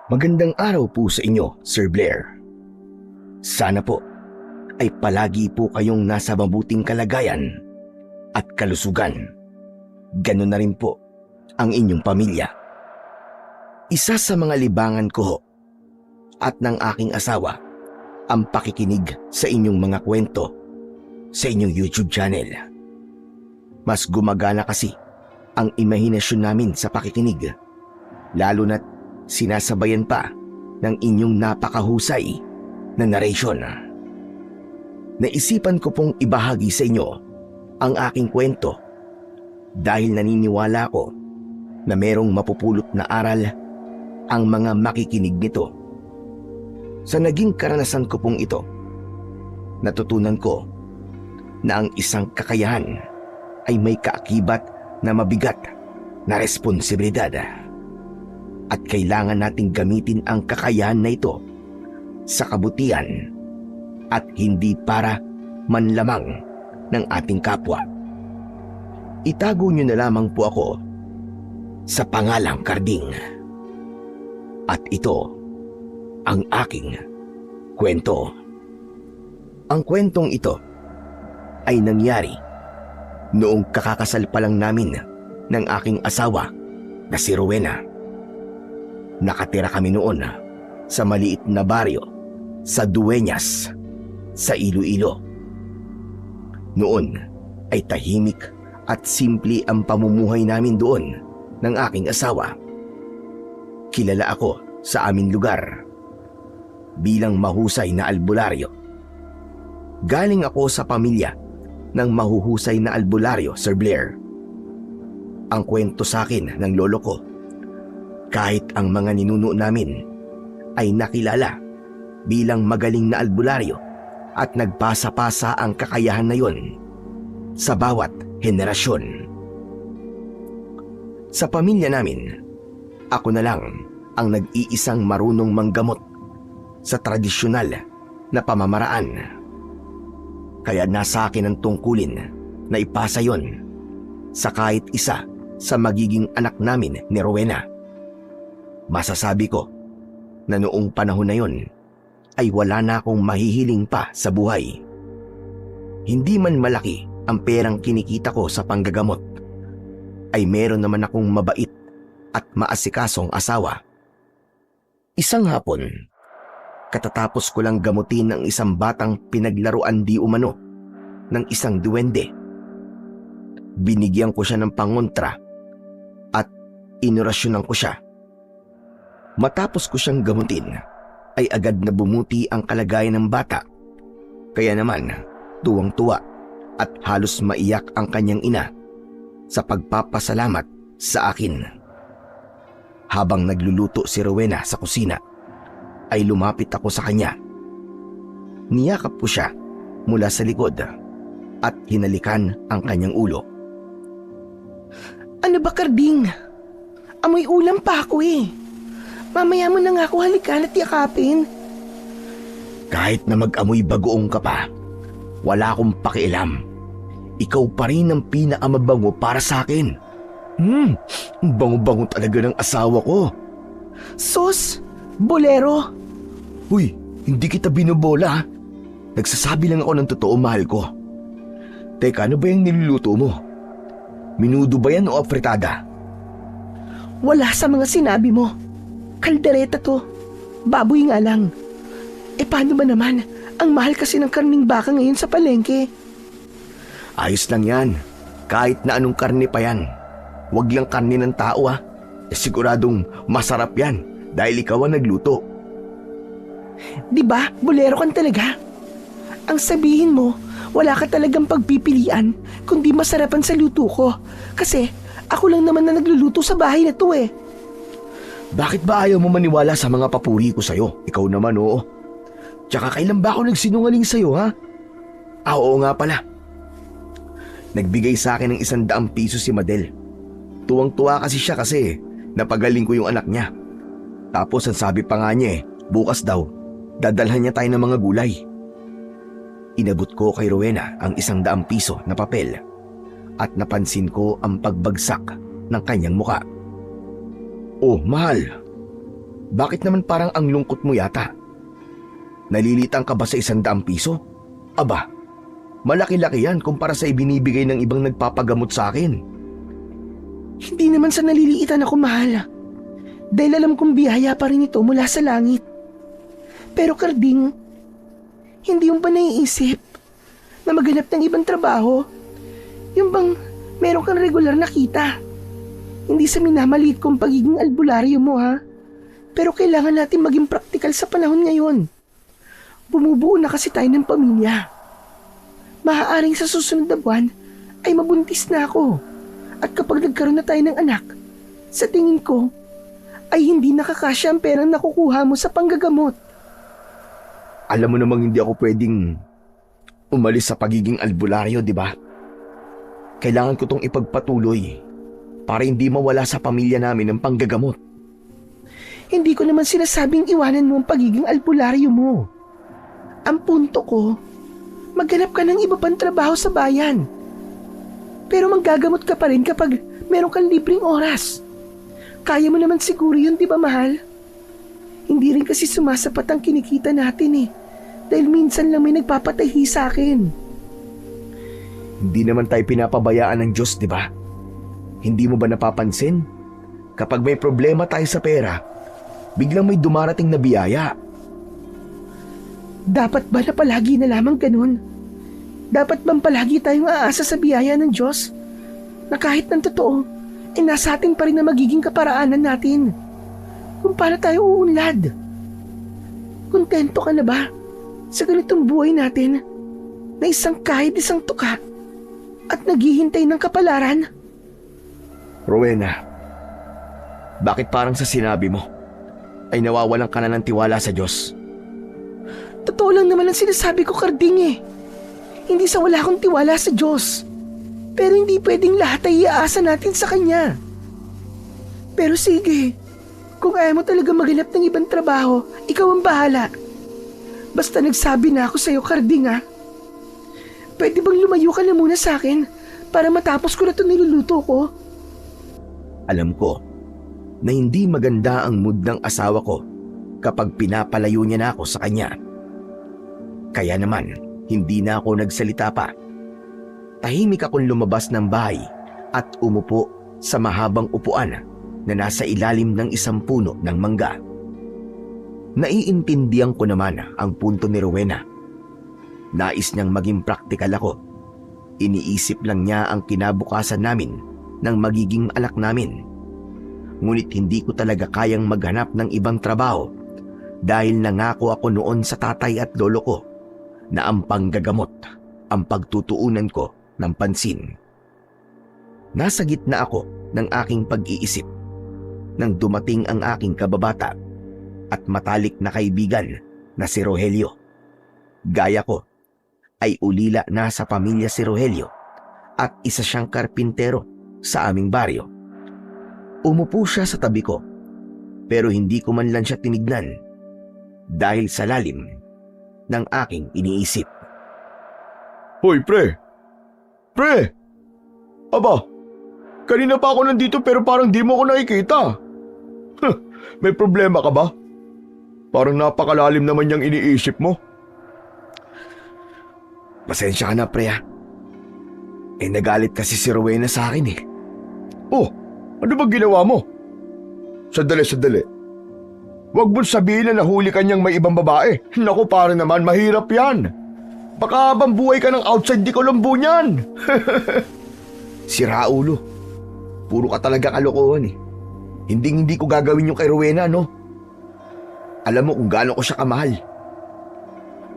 Magandang araw po sa inyo, Sir Blair. Sana po ay palagi po kayong nasa mabuting kalagayan at kalusugan. Ganun na rin po ang inyong pamilya. Isa sa mga libangan ko ho at ng aking asawa ang pakikinig sa inyong mga kwento sa inyong YouTube channel. Mas gumagana kasi ang imahinasyon namin sa pakikinig, lalo na't sinasabayan pa ng inyong napakahusay na narration. Naisipan ko pong ibahagi sa inyo ang aking kwento dahil naniniwala ko na merong mapupulot na aral ang mga makikinig nito. Sa naging karanasan ko pong ito, natutunan ko na ang isang kakayahan ay may kaakibat na mabigat na responsibilidad. At kailangan nating gamitin ang kakayahan na ito sa kabutihan at hindi para manlamang ng ating kapwa. Itago niyo na lamang po ako sa pangalang Karding. At ito ang aking kwento. Ang kwentong ito ay nangyari noong kakakasal pa lang namin ng aking asawa na si Rowena. Nakatira kami noon sa maliit na baryo sa Dueñas, sa Iloilo. Noon ay tahimik at simple ang pamumuhay namin doon ng aking asawa. Kilala ako sa aming lugar bilang mahusay na albularyo. Galing ako sa pamilya ng mahuhusay na albularyo, Sir Blair. Ang kwento sa akin ng lolo ko, kahit ang mga ninuno namin ay nakilala bilang magaling na albularyo at nagpasa-pasa ang kakayahan na yon sa bawat henerasyon. Sa pamilya namin, ako na lang ang nag-iisang marunong manggamot sa tradisyonal na pamamaraan. Kaya nasa akin ang tungkulin na ipasa yon sa kahit isa sa magiging anak namin ni Rowena. Masasabi ko na noong panahon na yon ay wala na akong mahihiling pa sa buhay. Hindi man malaki ang perang kinikita ko sa panggagamot, ay meron naman akong mabait at maasikasong asawa. Isang hapon, katatapos ko lang gamutin ang isang batang pinaglaruan di umano ng isang duwende. Binigyan ko siya ng pangontra at inorasyonan ko siya. Matapos ko siyang gamutin, ay agad na bumuti ang kalagayan ng bata. Kaya naman, tuwang-tuwa at halos maiyak ang kanyang ina sa pagpapasalamat sa akin. Habang nagluluto si Rowena sa kusina, ay lumapit ako sa kanya. Niyakap ko siya mula sa likod at hinalikan ang kanyang ulo. Ano ba, Karding? Amoy ulam pa ako eh. Mamaya mo na nga ako halikan at yakapin. Kahit na mag-amoy bagoong ka pa, wala akong pakialam. Ikaw pa rin ang pinakamabango para sa akin. Ang bango-bango talaga ng asawa ko. Sus! Bolero! Uy, hindi kita binobola. Nagsasabi lang ako ng totoo, mahal ko. Teka, ano ba yung niluluto mo? Minudo ba yan o afritada? Wala sa mga sinabi mo. Kaldereta to. Baboy nga lang. E paano ba naman? Ang mahal kasi ng karning baka ngayon sa palengke. Ayos lang yan. Kahit na anong karne pa yan. Huwag lang karne ng tao ha. Siguradong masarap yan dahil ikaw ang nagluto. Diba, bolero kan talaga? Ang sabihin mo, wala ka talagang pagpipilian kundi masarapan sa luto ko. Kasi ako lang naman na nagluluto sa bahay na to eh. Bakit ba ayaw mo maniwala sa mga papuri ko sa'yo? Ikaw naman oo. Tsaka kailan ba ako nagsinungaling sa'yo ha? Oo nga pala. Nagbigay sa akin ng 100 piso si Madel. Tuwang-tuwa kasi siya kasi napagaling ko yung anak niya. Tapos ang sabi pa nga niya bukas daw, dadalhan niya tayo ng mga gulay. Inabot ko kay Rowena ang 100 piso na papel at napansin ko ang pagbagsak ng kanyang muka. Oh, mahal. Bakit naman parang ang lungkot mo yata? Nalilitang ka ba sa 100 piso? Aba, malaki-laki yan kumpara sa ibinibigay ng ibang nagpapagamot sa akin. Hindi naman sa naliliitan ako, mahal. Dahil alam kong biyaya pa rin ito mula sa langit. Pero Karding, hindi yung ba naiisip na maghanap ng ibang trabaho? Yung bang meron kang regular na kita? Hindi sa minamaliit kong pagiging albularyo mo, ha? Pero kailangan natin maging praktikal sa panahon ngayon. Bumubuo na kasi tayo ng pamilya. Maaaring sa susunod na buwan ay mabuntis na ako. At kapag nagkaroon na tayo ng anak, sa tingin ko ay hindi nakakasya ang perang nakukuha mo sa panggagamot. Alam mo namang hindi ako pwedeng umalis sa pagiging albularyo, di ba? Kailangan ko tong ipagpatuloy para hindi mawala sa pamilya namin ang panggagamot. Hindi ko naman sinasabing iwanan mo ang pagiging albularyo mo. Ang punto ko, maghanap ka ng iba pang trabaho sa bayan. Pero manggagamot ka pa rin kapag meron kang libreng oras. Kaya mo naman siguro yun, di ba, mahal? Hindi rin kasi sumasapat ang kinikita natin eh. Dahil minsan lang may nagpapatahi sa akin. Hindi naman tayo pinapabayaan ng Diyos, di ba? Hindi mo ba napapansin? Kapag may problema tayo sa pera, biglang may dumarating na biyaya. Dapat ba na palagi na lamang ganun? Dapat bang palagi tayong aasa sa biyaya ng Diyos? Na kahit ng totoo, nasa atin pa rin na magiging kaparaanan natin. Kung paano tayo uunlad. Kontento ka na ba sa ganitong buhay natin na isang kahit isang tuka at naghihintay ng kapalaran? Rowena, bakit parang sa sinabi mo ay nawawalan ka na ng tiwala sa Diyos? Totoo lang naman ang sinasabi ko, Karding eh. Hindi sa wala akong tiwala sa Diyos. Pero hindi pwedeng lahat ay iaasa natin sa Kanya. Pero sige, kung ayaw mo talaga maghanap ng ibang trabaho, ikaw ang bahala. Basta nagsabi na ako sa'yo, Karding ah. Pwede bang lumayo ka na muna sa akin para matapos ko na ito niluluto ko? Alam ko na hindi maganda ang mood ng asawa ko kapag pinapalayo niya na ako sa kanya. Kaya naman, hindi na ako nagsalita pa. Tahimik akong lumabas ng bahay at umupo sa mahabang upuan na nasa ilalim ng isang puno ng mangga. Naiintindihan ko naman ang punto ni Rowena. Nais niyang maging praktikal ako. Iniisip lang niya ang kinabukasan namin ng magiging anak namin. Ngunit hindi ko talaga kayang maghanap ng ibang trabaho dahil nangako ako noon sa tatay at lolo ko na ang panggagamot ang pagtutuunan ko ng pansin. Nasa gitna ako ng aking pag-iisip nang dumating ang aking kababata at matalik na kaibigan na si Rogelio. Gaya ko ay ulila na sa pamilya si Rogelio at isa siyang karpintero sa aming baryo. Umupo siya sa tabi ko pero hindi ko man lang siya tinignan dahil sa lalim ng aking iniisip. Hoy, pre! Pre! Aba, kanina pa ako nandito pero parang di mo ako nakikita. May problema ka ba? Parang napakalalim naman yung iniisip mo. Pasensya ka na, pre ah. Nagalit kasi si Rowena sa akin eh. Oh, ano ba ginawa mo? Sandali. Huwag mong sabihin na nahuli ka niyang may ibang babae. Naku, para naman, mahirap yan. Baka habang buhay ka ng outside di Colombo niyan. Sira ulo. Puro ka talaga kalokohan eh. Hindi ko gagawin yung kay Rowena, no? Alam mo kung gaano ko siya kamahal.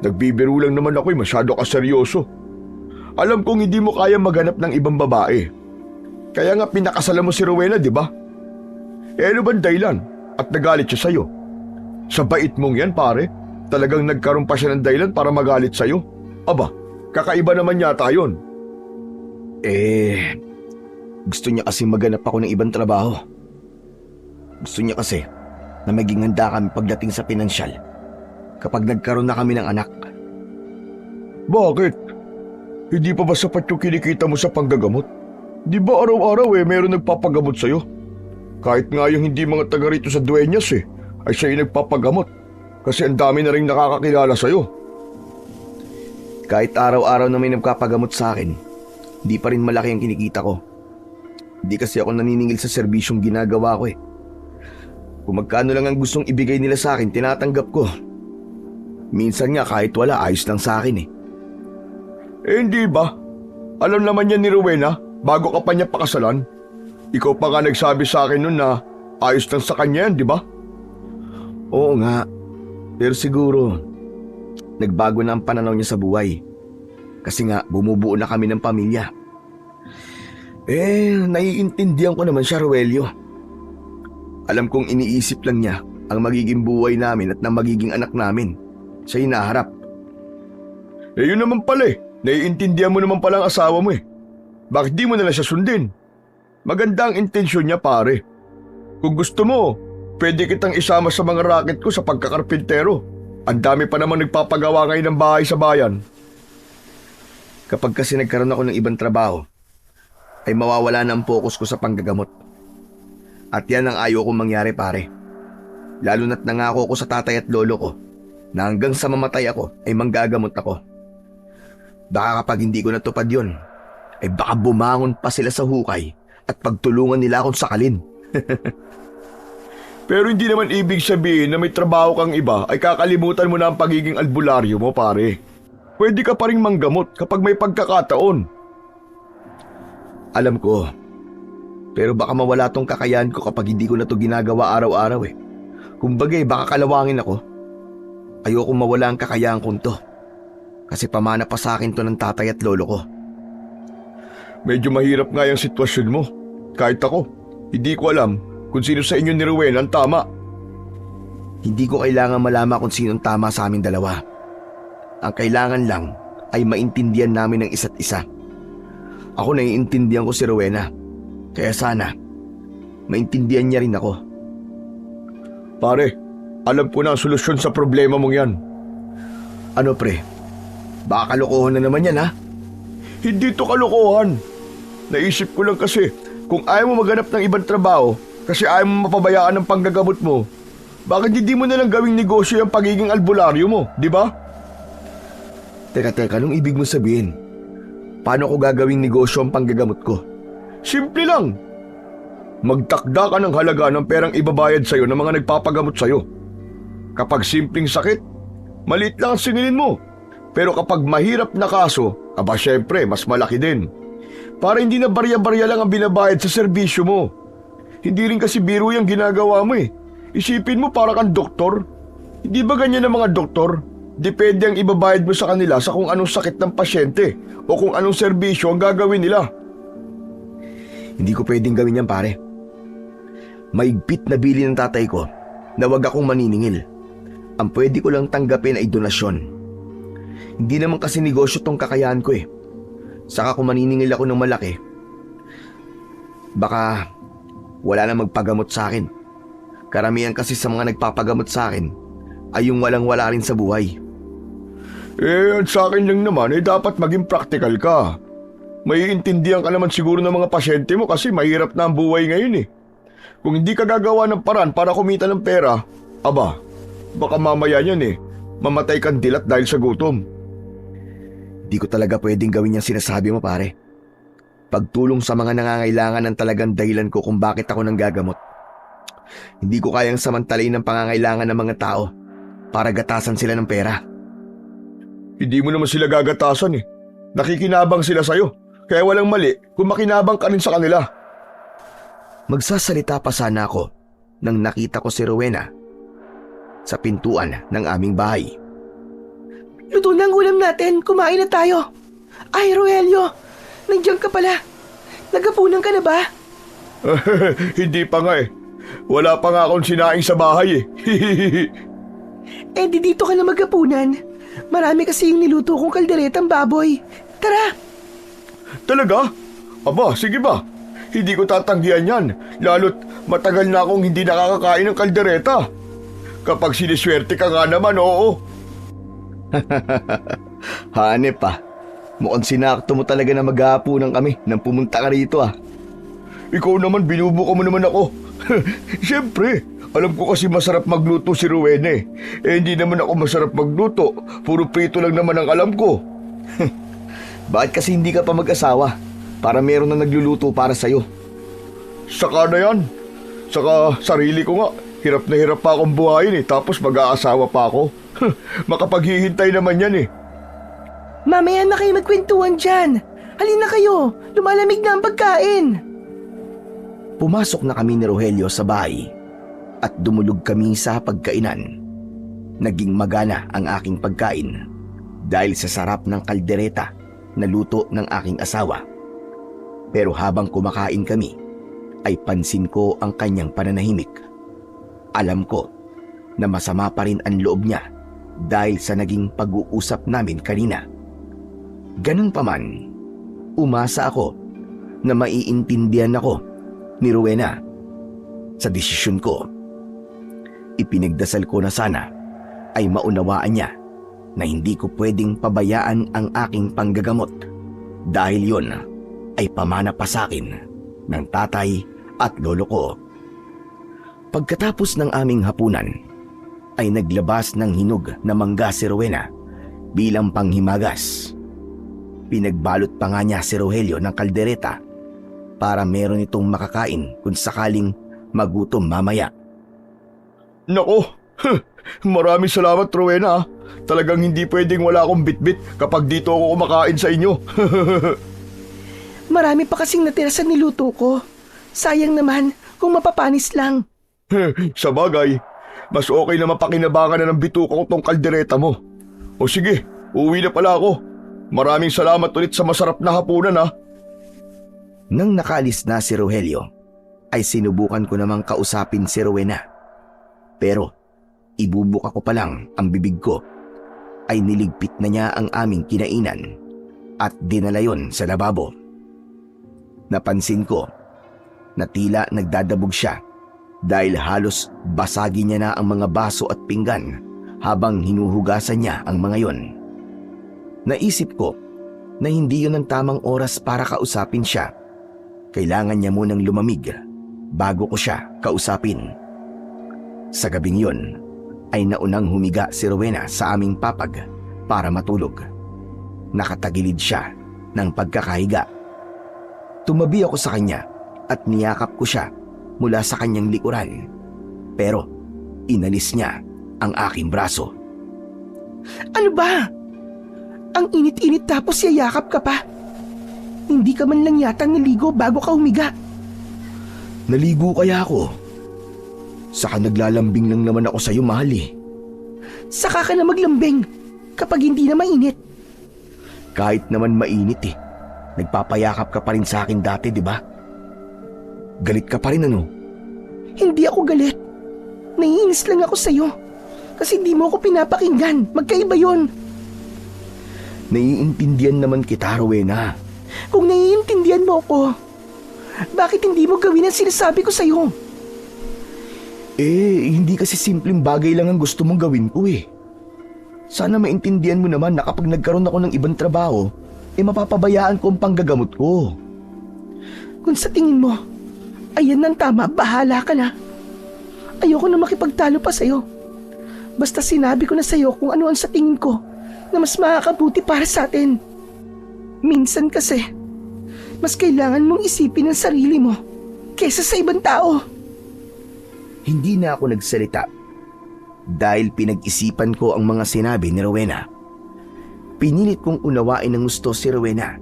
Nagbibiro lang naman ako, masyado ka seryoso. Alam kong hindi mo kaya maghanap ng ibang babae. Kaya nga pinakasalan mo si Rowena, di ba? Ano bang dahilan? At nagalit siya sa'yo? Sa bait mong yan, pare. Talagang nagkaroon pa siya ng dahilan para magalit sa'yo. Aba, kakaiba naman yata yun. Gusto niya kasi maghanap ako ng ibang trabaho. Gusto niya kasi na maging handa kami pagdating sa pinansyal kapag nagkaroon na kami ng anak. Bakit? Hindi pa ba sapat yung kinikita mo sa panggagamot? Di ba araw-araw meron nagpapagamot sa'yo? Kahit nga yung hindi mga taga rito sa Dueñas ay siya yung nagpapagamot kasi ang dami na rin nakakakilala sa'yo. Kahit araw-araw na may nagpapagamot sa akin, di pa rin malaki ang kinikita ko. Di kasi ako naniningil sa serbisyong ginagawa ko eh. Kung magkano lang ang gustong ibigay nila sa akin, tinatanggap ko. Minsan nga kahit wala, ayos lang sa akin eh. Hindi ba? Alam naman yan ni Rowena bago ka pa niya pakasalan. Ikaw pa nga nagsabi sa akin nun na ayos lang sa kanya yan, di ba? Oo nga, pero siguro nagbago na ang pananaw niya sa buhay. Kasi nga bumubuo na kami ng pamilya. Naiintindihan ko naman siya, Roelio. Alam kong iniisip lang niya ang magiging buhay namin at ng magiging anak namin. Siya hinaharap. Yun naman pala eh. Naiintindihan mo naman pala ang asawa mo eh. Bakit di mo na lang siya sundin? Maganda ang intensyon niya, pare. Kung gusto mo, pwede kitang isama sa mga racket ko sa pagkakarpintero. Ang dami pa naman nagpapagawa ngayon ng bahay sa bayan. Kapag kasi nagkaroon ako ng ibang trabaho, ay mawawala na ang focus ko sa panggagamot. At yan ang ayaw kong mangyari, pare. Lalo na't nangako ko sa tatay at lolo ko na hanggang sa mamatay ako ay manggagamot ako. Baka kapag hindi ko natupad yun, ay baka bumangon pa sila sa hukay at pagtulungan nila akong sakalin. Pero hindi naman ibig sabihin na may trabaho kang iba ay kakalimutan mo na ang pagiging albularyo mo, pare. Pwede ka pa rin manggamot kapag may pagkakataon. Alam ko, pero baka mawala tong kakayahan ko kapag hindi ko na to ginagawa araw-araw eh. Kumbagay, baka kalawangin ako. Ayoko mawala ang kakayahan kong to. Kasi pamana pa sa akin to ng tatay at lolo ko. Medyo mahirap nga yung sitwasyon mo. Kahit ako, hindi ko alam kung sino sa inyo ni Rowena ang tama. Hindi ko kailangan malaman kung sinong tama sa aming dalawa. Ang kailangan lang ay maintindihan namin ang isa't isa. Ako naiintindihan ko si Rowena. Kaya sana, maintindihan niya rin ako. Pare, alam ko na ang solusyon sa problema mong yan. Ano pre? Baka kalokohan na naman yan ha? Hindi to kalokohan. Naisip ko lang kasi kung ayaw mo maghanap ng ibang trabaho kasi ayaw mo mapabayaan ng panggagamot mo, bakit hindi mo na lang gawing negosyo yung pagiging albularyo mo, di ba? Teka, anong ibig mo sabihin? Paano ko gagawing negosyo ang panggagamot ko? Simple lang. Magtakda ka ng halaga ng perang ibabayad sa'yo ng mga nagpapagamot sa'yo. Kapag simpleng sakit, maliit lang ang singilin mo. Pero kapag mahirap na kaso, aba syempre, mas malaki din. Para hindi na barya-barya lang ang binabayad sa serbisyo mo. Hindi rin kasi biro yung ginagawa mo eh. Isipin mo para kang doktor. Hindi ba ganyan ang mga doktor? Depende ang ibabayad mo sa kanila sa kung anong sakit ng pasyente o kung anong serbisyo ang gagawin nila. Hindi ko pwedeng gawin yan pare. Maigpit na bili ng tatay ko na wag akong maniningil. Ang pwede ko lang tanggapin ay donasyon. Hindi naman kasi negosyo tong kakayahan ko eh. Saka kung maniningil ako ng malaki, baka wala na magpagamot sa akin. Karamihan kasi sa mga nagpapagamot sa akin ay yung walang-wala rin sa buhay. At sa akin lang naman dapat maging practical ka. Maiintindihan ka naman siguro ng mga pasyente mo kasi mahirap na ang buhay ngayon eh. Kung hindi ka gagawa ng paraan para kumita ng pera, aba, baka mamaya yan eh, mamatay kang dilat dahil sa gutom. Di ko talaga pwedeng gawin yung sinasabi mo pare. Pagtulong sa mga nangangailangan ang talagang dahilan ko kung bakit ako nanggagamot. Hindi ko kayang samantalain ang pangangailangan ng mga tao para gatasan sila ng pera. Hindi mo naman sila gagatasan eh. Nakikinabang sila sa'yo. Kaya walang mali kung makinabang ka rin sa kanila. Magsasalita pa sana ako nang nakita ko si Rowena sa pintuan ng aming bahay. Luto na ang ulam natin. Kumain na tayo. Ay, Roelio. Nandiyan ka pala. Nagapunan ka na ba? Hindi pa nga eh. Wala pa nga akong sinaing sa bahay eh. Di dito ka na magapunan. Marami kasi yung niluto kong kalderetang baboy. Tara! Talaga? Aba, sige ba? Hindi ko tatanggihan yan. Lalo't matagal na akong hindi nakakakain ng kaldereta. Kapag siniswerte ka nga naman, oo. Hanep pa. Mukhang sinakto mo talaga na maghahapunan kami nang pumunta ka rito ah. Ikaw naman, binubuka mo naman ako. Siyempre, Alam ko kasi masarap magluto si Rowena eh. Hindi naman ako masarap magluto. Puro prito lang naman ang alam ko. Bakit kasi hindi ka pa mag-asawa para meron na nagluluto para sa'yo? Saka na yan. Saka sarili ko nga. Hirap na hirap pa akong buhayin eh. Tapos mag-aasawa pa ako. Makapaghihintay naman yan eh. Mamaya na kayo magkwentuhan dyan. Halina kayo, lumalamig na ang pagkain. Pumasok na kami ni Rogelio sa bahay at dumulog kami sa pagkainan. Naging magana ang aking pagkain dahil sa sarap ng kaldereta na luto ng aking asawa. Pero habang kumakain kami, ay pansin ko ang kanyang pananahimik. Alam ko na masama pa rin ang loob niya dahil sa naging pag-uusap namin kanina. Ganun pa man, umasa ako na maiintindihan ako ni Rowena sa desisyon ko. Ipinagdasal ko na sana ay maunawaan niya na hindi ko pwedeng pabayaan ang aking panggagamot dahil yon ay pamana pa sa akin ng tatay at lolo ko. Pagkatapos ng aming hapunan ay naglabas ng hinog na mangga si Rowena bilang panghimagas. Pinagbalot pa nga niya si Rogelio ng kaldereta para meron itong makakain kung sakaling magutom mamaya. Nako, maraming salamat Rowena. Talagang hindi pwedeng wala akong bitbit kapag dito ako kumakain sa inyo. Marami pa kasing natira sa niluto ko. Sayang naman kung mapapanis lang. Sa bagay, mas okay na mapakinabangan na ng bituka ko tong kaldereta mo. O sige, uwi na pala ako. Maraming salamat ulit sa masarap na hapunan ha. Nang nakaalis na si Rogelio, ay sinubukan ko namang kausapin si Rowena. Pero ibubuka ko pa lang ang bibig ko, ay niligpit na niya ang aming kinainan at dinala yon sa lababo. Napansin ko na tila nagdadabog siya dahil halos basagin niya na ang mga baso at pinggan habang hinuhugasan niya ang mga yon. Naisip ko na hindi yun ang tamang oras para kausapin siya. Kailangan niya munang lumamig bago ko siya kausapin. Sa gabing yun ay naunang humiga si Rowena sa aming papag para matulog. Nakatagilid siya ng pagkakahiga. Tumabi ako sa kanya at niyakap ko siya mula sa kanyang likuran. Pero inalis niya ang aking braso. Ano ba? Ang init-init tapos yayakap ka pa. Hindi ka man lang yata naligo bago ka humiga. Naligo kaya ako? Saka naglalambing lang naman ako sa'yo, mahal eh. Saka ka na maglambing kapag hindi na mainit. Kahit naman mainit eh. Nagpapayakap ka pa rin sa akin dati, di ba? Galit ka pa rin ano? Hindi ako galit. Naiinis lang ako sa'yo. Kasi hindi mo ako pinapakinggan. Magkaiba yon. Naiintindihan naman kita, Rowena. Kung naiintindihan mo ako, bakit hindi mo gawin ang sinasabi ko sa'yo? Hindi kasi simpleng bagay lang ang gusto mong gawin ko eh. Sana maintindihan mo naman na kapag nagkaroon ako ng ibang trabaho, mapapabayaan ko ang panggagamot ko. Kung sa tingin mo, ayan ang tama, bahala ka na. Ayoko na makipagtalo pa sa'yo. Basta sinabi ko na sa'yo kung ano ang sa tingin ko na mas makakabuti para sa atin. Minsan kasi, mas kailangan mong isipin ang sarili mo kaysa sa ibang tao. Hindi na ako nagsalita dahil pinag-isipan ko ang mga sinabi ni Rowena. Pinilit kong unawain ng gusto si Rowena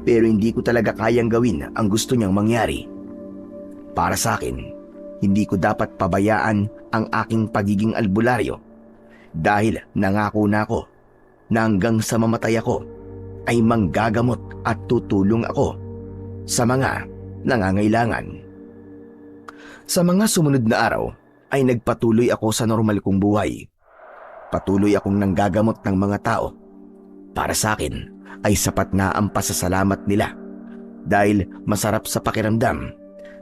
pero hindi ko talaga kayang gawin ang gusto niyang mangyari. Para sa akin, hindi ko dapat pabayaan ang aking pagiging albularyo dahil nangako na ako na hanggang sa mamatay ako ay manggagamot at tutulong ako sa mga nangangailangan. Sa mga sumunod na araw ay nagpatuloy ako sa normal kong buhay. Patuloy akong nanggagamot ng mga tao. Para sa akin ay sapat na ang pasasalamat nila dahil masarap sa pakiramdam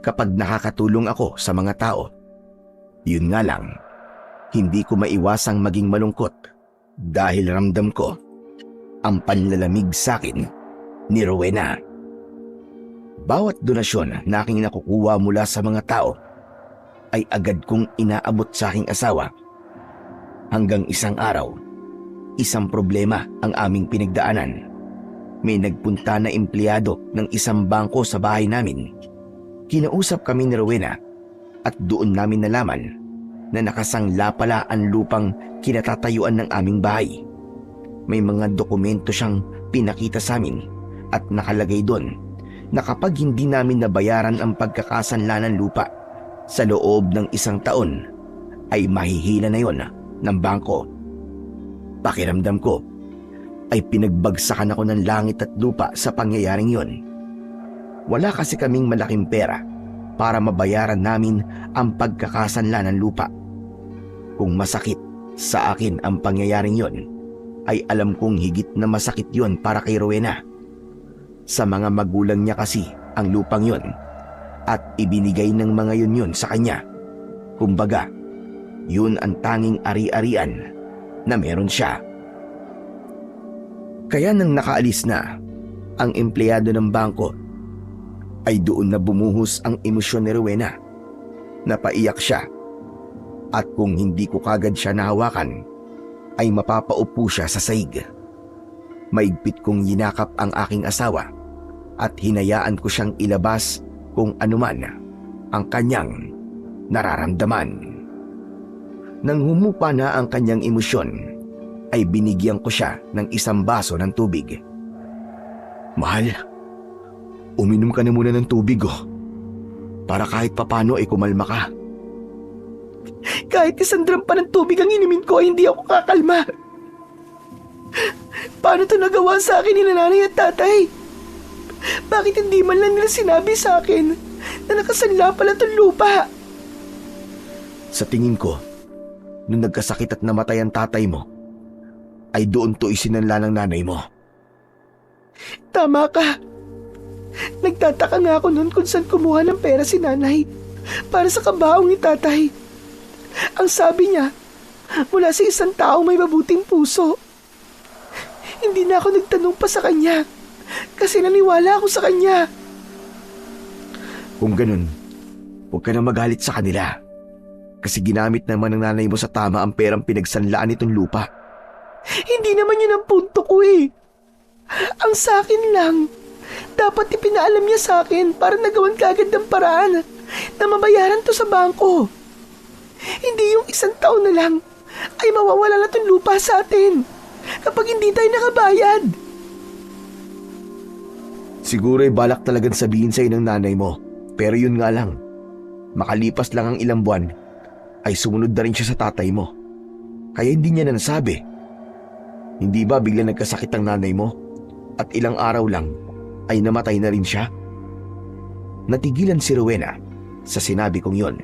kapag nakakatulong ako sa mga tao. Yun nga lang, hindi ko maiwasang maging malungkot dahil ramdam ko ang panlalamig sa akin ni Rowena. Bawat donasyon na aking nakukuha mula sa mga tao ay agad kong inaabot sa aking asawa. Hanggang isang araw, isang problema ang aming pinagdaanan. May nagpunta na empleyado ng isang bangko sa bahay namin. Kinausap kami ni Rowena at doon namin nalaman na nakasangla pala ang lupang kinatatayuan ng aming bahay. May mga dokumento siyang pinakita sa amin at nakalagay doon na kapag hindi namin nabayaran ang pagkakasanla ng lupa sa loob ng 1 taon, ay mahihila na yon ng bangko. Pakiramdam ko ay pinagbagsakan ako ng langit at lupa sa pangyayaring yon. Wala kasi kaming malaking pera para mabayaran namin ang pagkakasanla ng lupa. Kung masakit sa akin ang pangyayaring yon, ay alam kong higit na masakit yon para kay Rowena. Sa mga magulang niya kasi ang lupang yon at ibinigay ng mga yun sa kanya. Kumbaga, yun ang tanging ari-arian na meron siya. Kaya nang nakaalis na ang empleyado ng bangko, ay doon na bumuhos ang emosyon ni Rowena. Napaiyak siya at kung hindi ko kagad siya nahawakan, ay mapapaupo siya sa saig. Maigpit kong yinakap ang aking asawa at hinayaan ko siyang ilabas kung anuman ang kanyang nararamdaman. Nang humupa na ang kanyang emosyon, ay binigyan ko siya ng 1 baso ng tubig. Mahal, uminom ka na muna ng tubig para kahit papano ay kumalma ka. Kahit 1 drum pa ng tubig ang inumin ko, hindi ako kakalma. Paano ito nagawa sa akin ni nanay at tatay? Bakit hindi man lang nila sinabi sa akin na nakasanla pala itong lupa? Sa tingin ko, nung nagkasakit at namatay ang tatay mo, ay doon to isinanla ng nanay mo. Tama ka. Nagtataka nga ako noon kung saan kumuha ng pera si nanay para sa kabaong ni tatay. Ang sabi niya, mula sa isang tao may mabuting puso. Hindi na ako nagtanong pa sa kanya kasi naniwala ako sa kanya. Kung ganun, huwag ka na magalit sa kanila. Kasi ginamit naman ng nanay mo sa tama ang perang pinagsanlaan nitong lupa. Hindi naman yun ang punto ko eh. Ang sa akin lang, dapat ipinaalam niya sa akin para nagawan kaagad ng paraan na mabayaran to sa bangko. Hindi yung 1 taon na lang ay mawawala na itong lupa sa atin kapag hindi tayo nakabayad. Siguro ay balak talagang sabihin sa'yo ng nanay mo. Pero yun nga lang, makalipas lang ang ilang buwan, ay sumunod na rin siya sa tatay mo. Kaya hindi niya na nasabi. Hindi ba bigla nagkasakit ang nanay mo at ilang araw lang ay namatay na rin siya? Natigilan si Rowena sa sinabi kong yon.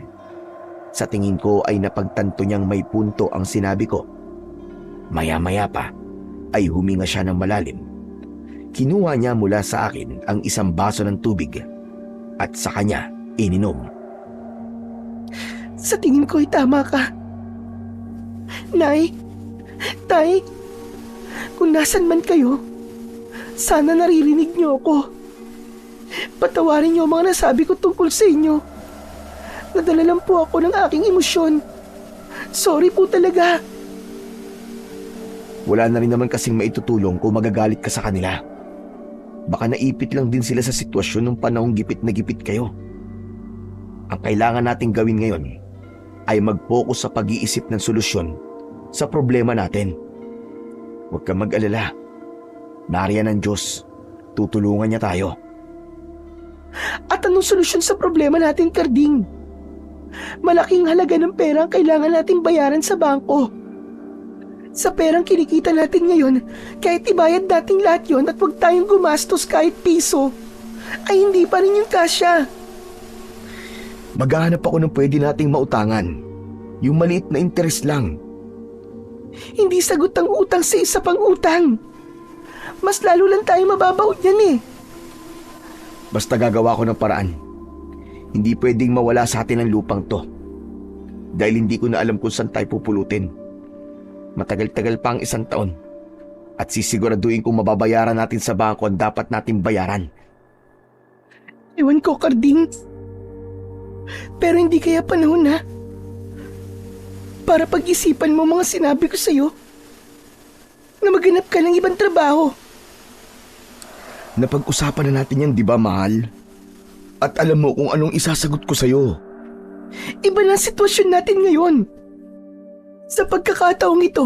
Sa tingin ko ay napagtanto niyang may punto ang sinabi ko. Maya-maya pa ay huminga siya ng malalim. Kinuha niya mula sa akin ang 1 baso ng tubig at sa kanya ininom. Sa tingin ko ay tama ka. Nay, Tay, kung nasan man kayo, sana naririnig niyo ako. Patawarin niyo ang mga nasabi ko tungkol sa inyo. Nadala lang po ako ng aking emosyon. Sorry po talaga. Wala na rin naman kasing maitutulong kung magagalit ka sa kanila. Baka naipit lang din sila sa sitwasyon ng panahong gipit na gipit kayo. Ang kailangan nating gawin ngayon ay mag-focus sa pag-iisip ng solusyon sa problema natin. Huwag kang mag-alala. Nariyan ang Diyos. Tutulungan niya tayo. At anong solusyon sa problema natin, Karding? Malaking halaga ng pera ang kailangan nating bayaran sa bangko. Sa perang kinikita natin ngayon, kahit ibayad natin lahat yon at huwag tayong gumastos kahit piso, ay hindi pa rin yung kasya. Maghahanap ako ng pwede nating mautangan. Yung maliit na interest lang. Hindi sagot ang utang sa isa pang utang. Mas lalo lang tayo mababaw niyan eh. Basta gagawa ko ng paraan. Hindi pwedeng mawala sa atin ang lupang to. Dahil hindi ko na alam kung saan tayo pupulutin. Matagal-tagal pa ang 1 taon. At sisiguraduhin kung mababayaran natin sa bangko ang dapat nating bayaran. Ewan ko, Karding. Pero hindi kaya panahon na para pag-isipan mo mga sinabi ko sa'yo na maghanap ka ng ibang trabaho. Napag-usapan na natin yan, di ba, mahal? At alam mo kung anong isasagot ko sa'yo. Iba na ang sitwasyon natin ngayon. Sa pagkakataong ito,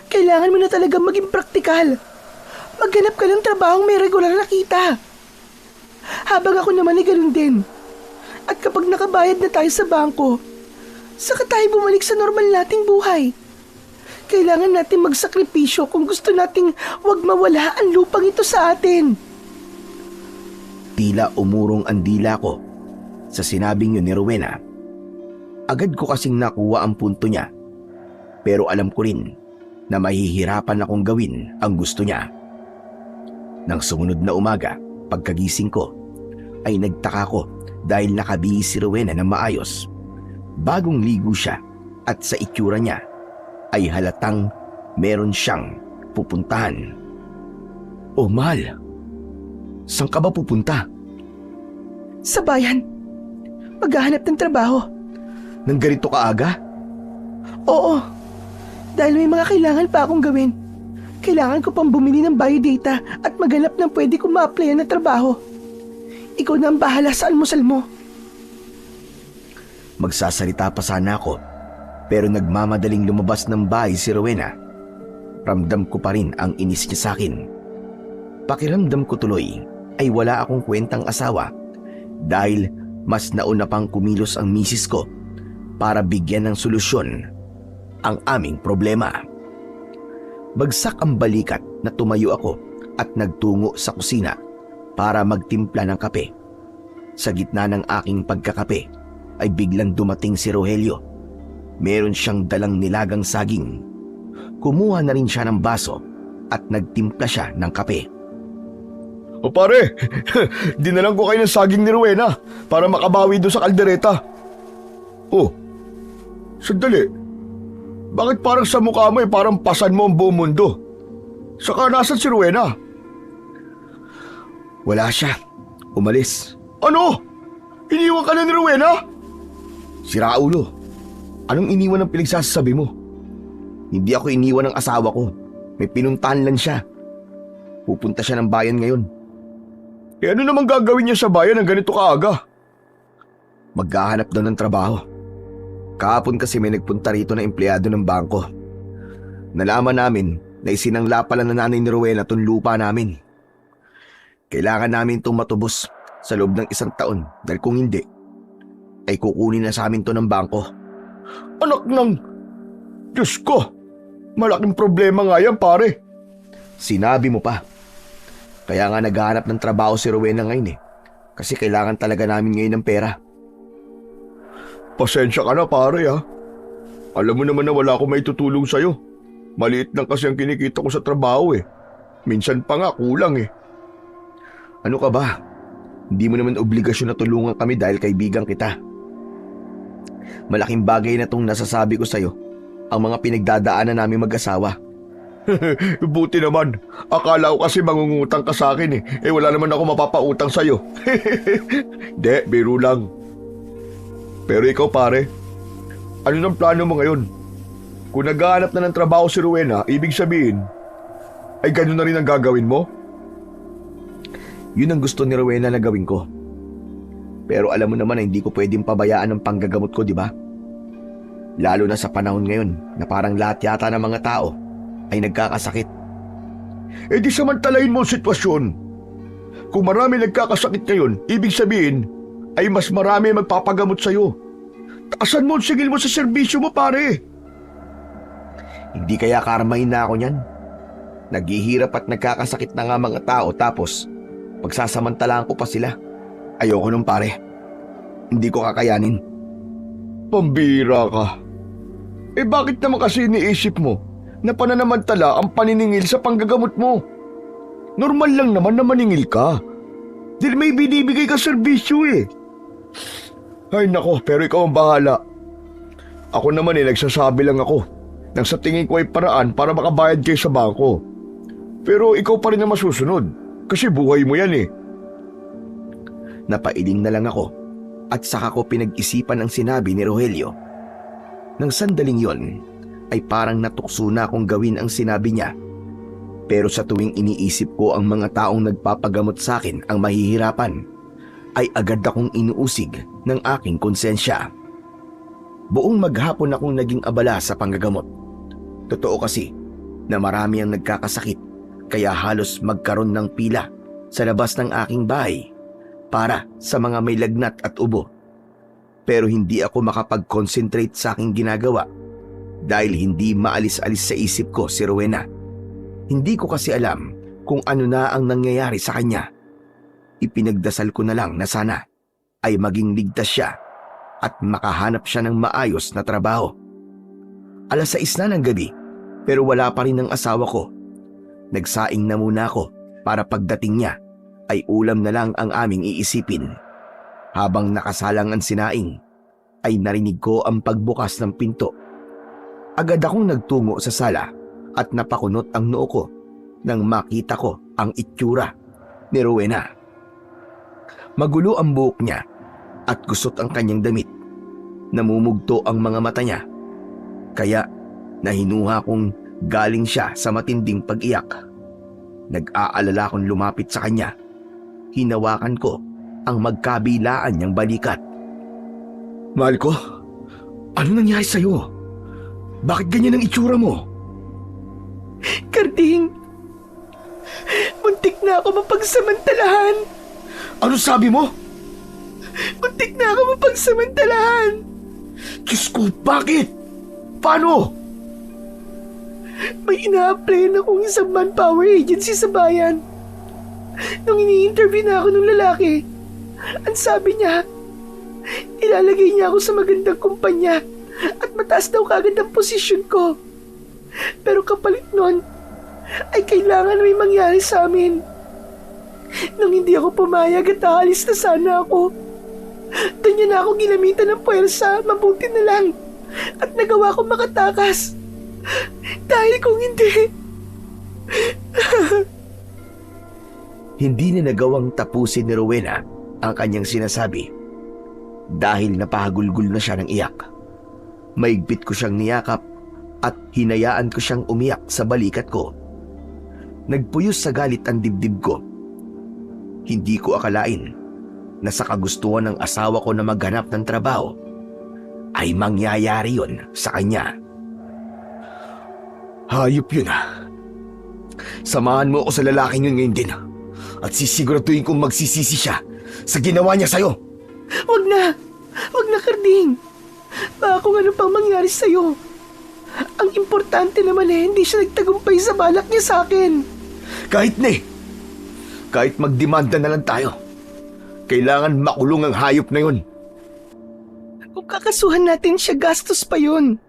kailangan mo na talaga maging praktikal. Maghanap ka ng trabahong may regular na kita. Habang ako naman ay ganun din. At kapag nakabayad na tayo sa bangko, saka tayo bumalik sa normal nating buhay. Kailangan natin magsakripisyo kung gusto nating wag mawala ang lupang ito sa atin. Tila umurong ang dila ko sa sinabing yun ni Rowena. Agad ko kasing nakuha ang punto niya. Pero alam ko rin na mahihirapan akong gawin ang gusto niya. Nang sumunod na umaga, pagkagising ko, ay nagtaka ko dahil nakabihis si Rowena ng maayos. Bagong ligo siya at sa itsura niya ay halatang meron siyang pupuntahan. Oh, mahal, saan ka ba pupunta? Sa bayan, maghahanap ng trabaho. Nang ganito kaaga? Oo, dahil may mga kailangan pa akong gawin. Kailangan ko pang bumili ng biodata at maghanap ng pwede kong ma-applyan na trabaho. Ikaw na ang bahala sa almusal mo. Magsasalita pa sana ako, pero nagmamadaling lumabas ng bahay si Rowena. Ramdam ko pa rin ang inis niya sa akin. Pakiramdam ko tuloy ay wala akong kwentang asawa dahil mas nauna pang kumilos ang misis ko para bigyan ng solusyon ang aming problema. Bagsak ang balikat na tumayo ako at nagtungo sa kusina para magtimpla ng kape. Sa gitna ng aking pagkakape ay biglang dumating si Rogelio. Meron siyang dalang nilagang saging. Kumuha na rin siya ng baso at nagtimpla siya ng kape. O pare, dinalang ko kayo ng saging ni Rowena para makabawi doon sa kaldereta. Oh, sandali. Bakit parang sa mukha mo parang pasan mo ang buong mundo? Saka nasan si Rowena? Wala siya. Umalis. Ano? Iniwan ka na ni Rowena? Si Raulo, anong iniwan ng pinagsasabi mo? Hindi ako iniwan ng asawa ko. May pinuntahan lang siya. Pupunta siya ng bayan ngayon. Eh ano naman gagawin niya sa bayan ng ganito kaaga? Maghahanap daw ng trabaho. Kahapon kasi may nagpunta rito na empleyado ng bangko. Nalaman namin na isinangla pala na nanay ni Rowena itong lupa namin. Kailangan namin itong matubos sa loob ng 1 taon dahil kung hindi, ay kukunin na sa amin ito ng bangko. Anak ng... Diyos ko! Malaking problema nga yan, pare. Sinabi mo pa. Kaya nga naghahanap ng trabaho si Rowena ngayon kasi kailangan talaga namin ngayon ng pera. Pasensya ka na, pare, ha? Alam mo naman na wala akong maitutulong sa'yo. Maliit lang kasi ang kinikita ko sa trabaho Minsan pa nga kulang Ano ka ba? Hindi mo naman obligasyon na tulungan kami dahil kaibigan kita. Malaking bagay na tong nasasabi ko sa'yo, ang mga pinagdadaanan namin mag-asawa. Buti naman. Akala ko kasi mangungutang ka sa akin wala naman ako mapapautang sa'yo. De, biro lang. Pero ikaw, pare, ano nang plano mo ngayon? Kung naghahanap na ng trabaho si Rowena, ibig sabihin, ay ganun na rin ang gagawin mo? Yun ang gusto ni Rowena na gawin ko. Pero alam mo naman na hindi ko pwedeng pabayaan ang panggagamot ko, di ba? Lalo na sa panahon ngayon na parang lahat yata ng mga tao ay nagkakasakit. Eh di samantalahin mo ang sitwasyon. Kung marami nagkakasakit ngayon, ibig sabihin ay mas marami magpapagamot sa'yo. Taasan mo ang sigil mo sa serbisyo mo, pare. Hindi kaya karmahin na ako niyan? Naghihirap at nagkakasakit na nga mga tao tapos pagsasamantalaan ko pa sila. Ayoko nun, pare. Hindi ko kakayanin. Pambira ka. Eh bakit naman kasi iniisip mo na pananamantala ang paniningil sa panggagamot mo? Normal lang naman na maningil ka. Dahil may binibigay ka serbisyo Ay nako, pero ikaw ang bahala. Ako naman nagsasabi lang ako nang sa tingin ko ay paraan para makabayad kayo sa bangko. Pero ikaw pa rin na masusunod kasi buhay mo yan Napailing na lang ako at saka ko pinag-isipan ang sinabi ni Rogelio. Nang sandaling yon ay parang natukso na akong gawin ang sinabi niya. Pero sa tuwing iniisip ko ang mga taong nagpapagamot sa akin ang mahihirapan, ay agad akong inuusig ng aking konsensya. Buong maghapon akong naging abala sa panggagamot. Totoo kasi na marami ang nagkakasakit kaya halos magkaroon ng pila sa labas ng aking bahay para sa mga may lagnat at ubo. Pero hindi ako makapag-concentrate sa aking ginagawa dahil hindi maalis-alis sa isip ko si Rowena. Hindi ko kasi alam kung ano na ang nangyayari sa kanya. Ipinagdasal ko na lang na sana ay maging ligtas siya at makahanap siya ng maayos na trabaho. 6:00 na ng gabi pero wala pa rin ang asawa ko. Nagsaing na muna ako para pagdating niya ay ulam na lang ang aming iisipin. Habang nakasalang ang sinaing ay narinig ko ang pagbukas ng pinto. Agad akong nagtungo sa sala at napakunot ang noo ko nang makita ko ang itsura ni Rowena. Magulo ang buhok niya at gusot ang kanyang damit. Namumugto ang mga mata niya. Kaya nahinuha kong galing siya sa matinding pag-iyak. Nag-aalala akong lumapit sa kanya. Hinawakan ko ang magkabilaan niyang balikat. Mahal ko, ano nangyari sa'yo? Bakit ganyan ang itsura mo? Karding, muntik na ako mapagsamantalahan. Ano sabi mo? Muntik na ako mapagsamantalahan. Diyos ko, bakit? Paano? May ina-apply na akong isang manpower agency sa bayan. Nung ini-interview na ako ng lalaki, ang sabi niya, ilalagay niya ako sa magandang kumpanya at mataas daw kagad ang posisyon ko. Pero kapalit nun, ay kailangan may mangyari sa amin. Nung hindi ako pumayag at aalis na sana ako, doon niya na ako ginamitan ng puwersa, mabuti na lang. At nagawa ko makatakas. Dahil kung hindi... Hindi na nagawang tapusin ni Rowena ang kanyang sinasabi dahil napahagulgul na siya ng iyak. Maigpit ko siyang niyakap at hinayaan ko siyang umiyak sa balikat ko. Nagpuyos sa galit ang dibdib ko. Hindi ko akalain na sa kagustuhan ng asawa ko na maghanap ng trabaho ay mangyayari yon sa kanya. Hayop yun ah. Samahan mo ako sa lalaking yun ngayon din at sisiguraduhin kong magsisisi siya sa ginawa niya sa'yo. Wag na! Wag na, Karding! Baka kung ano pang mangyari sa'yo. Ang importante naman hindi siya nagtagumpay sa balak niya sa akin. Kahit magdemanda na lang tayo, kailangan makulong ang hayop na yun. Kung kakasuhan natin siya, gastos pa yun.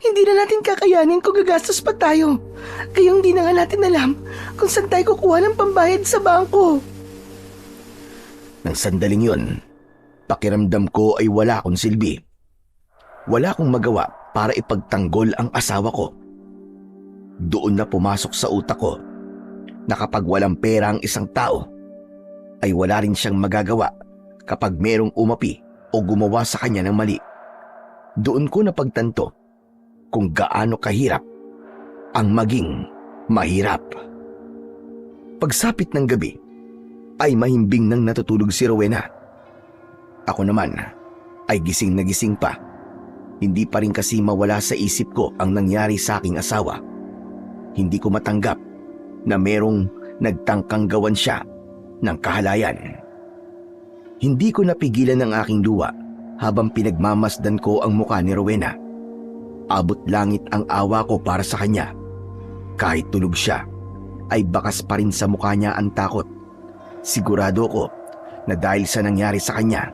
Hindi na natin kakayanin kung gagastos pa tayo. Kaya hindi na nga natin alam kung saan tayo kukuha ng pambayad sa bangko. Nang sandaling yon, pakiramdam ko ay wala akong silbi. Wala akong magawa para ipagtanggol ang asawa ko. Doon na pumasok sa utak ko na kapag walang pera ang isang tao, ay wala rin siyang magagawa kapag merong umapi o gumawa sa kanya ng mali. Doon ko napagtanto kung gaano kahirap ang maging mahirap. Pagsapit ng gabi, ay mahimbing nang natutulog si Rowena. Ako naman ay gising na gising pa. Hindi pa rin kasi mawala sa isip ko ang nangyari sa aking asawa. Hindi ko matanggap na merong nagtangkang gawan siya ng kahalayan. Hindi ko napigilan ang aking luha habang pinagmamasdan ko ang mukha ni Rowena. Abot langit ang awa ko para sa kanya. Kahit tulog siya, ay bakas pa rin sa mukha niya ang takot. Sigurado ko na dahil sa nangyari sa kanya,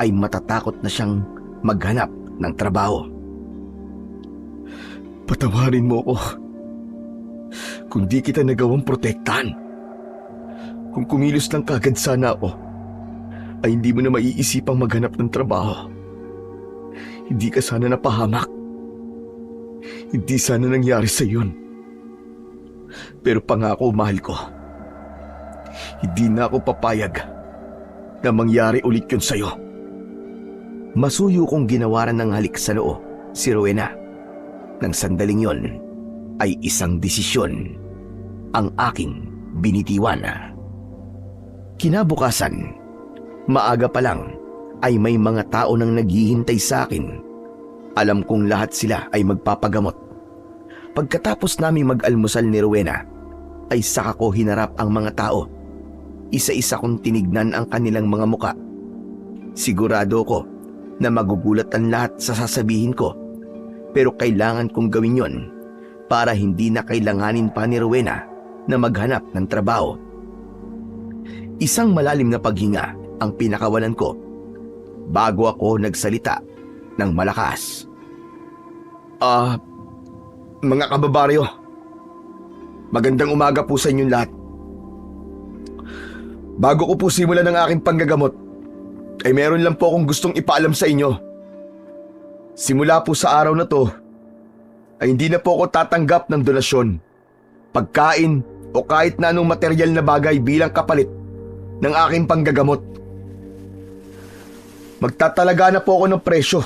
ay matatakot na siyang maghanap ng trabaho. Patawarin mo ko. Kung di kita nagawang protektahan. Kung kumilos lang kagad sana ako, ay hindi mo na maiisipang maghanap ng trabaho. Hindi ka sana napahamak. Hindi sana nangyari sa yun. Pero pangako, mahal ko, hindi na ako papayag na mangyari ulit yun sa'yo. Masuyo kong ginawaran ng halik sa noo si Rowena. Nang sandaling yon ay isang desisyon ang aking binitiwan. Kinabukasan, maaga pa lang ay may mga tao nang naghihintay sa akin. Alam kong lahat sila ay magpapagamot. Pagkatapos naming mag-almusal ni Rowena, ay saka ko hinarap ang mga tao. Isa-isa kong tinignan ang kanilang mga muka. Sigurado ko na magugulat ang lahat sa sasabihin ko, pero kailangan kong gawin yon para hindi na kailanganin pa ni Rowena na maghanap ng trabaho. Isang malalim na paghinga ang pinakawalan ko bago ako nagsalita ng malakas. Mga kababaryo, magandang umaga po sa inyong lahat. Bago ko po simulan ng aking panggagamot, ay meron lang po akong gustong ipaalam sa inyo. Simula po sa araw na to, ay hindi na po ako tatanggap ng donasyon, pagkain o kahit na anong material na bagay bilang kapalit ng aking panggagamot. Magtatalaga na po ako ng presyo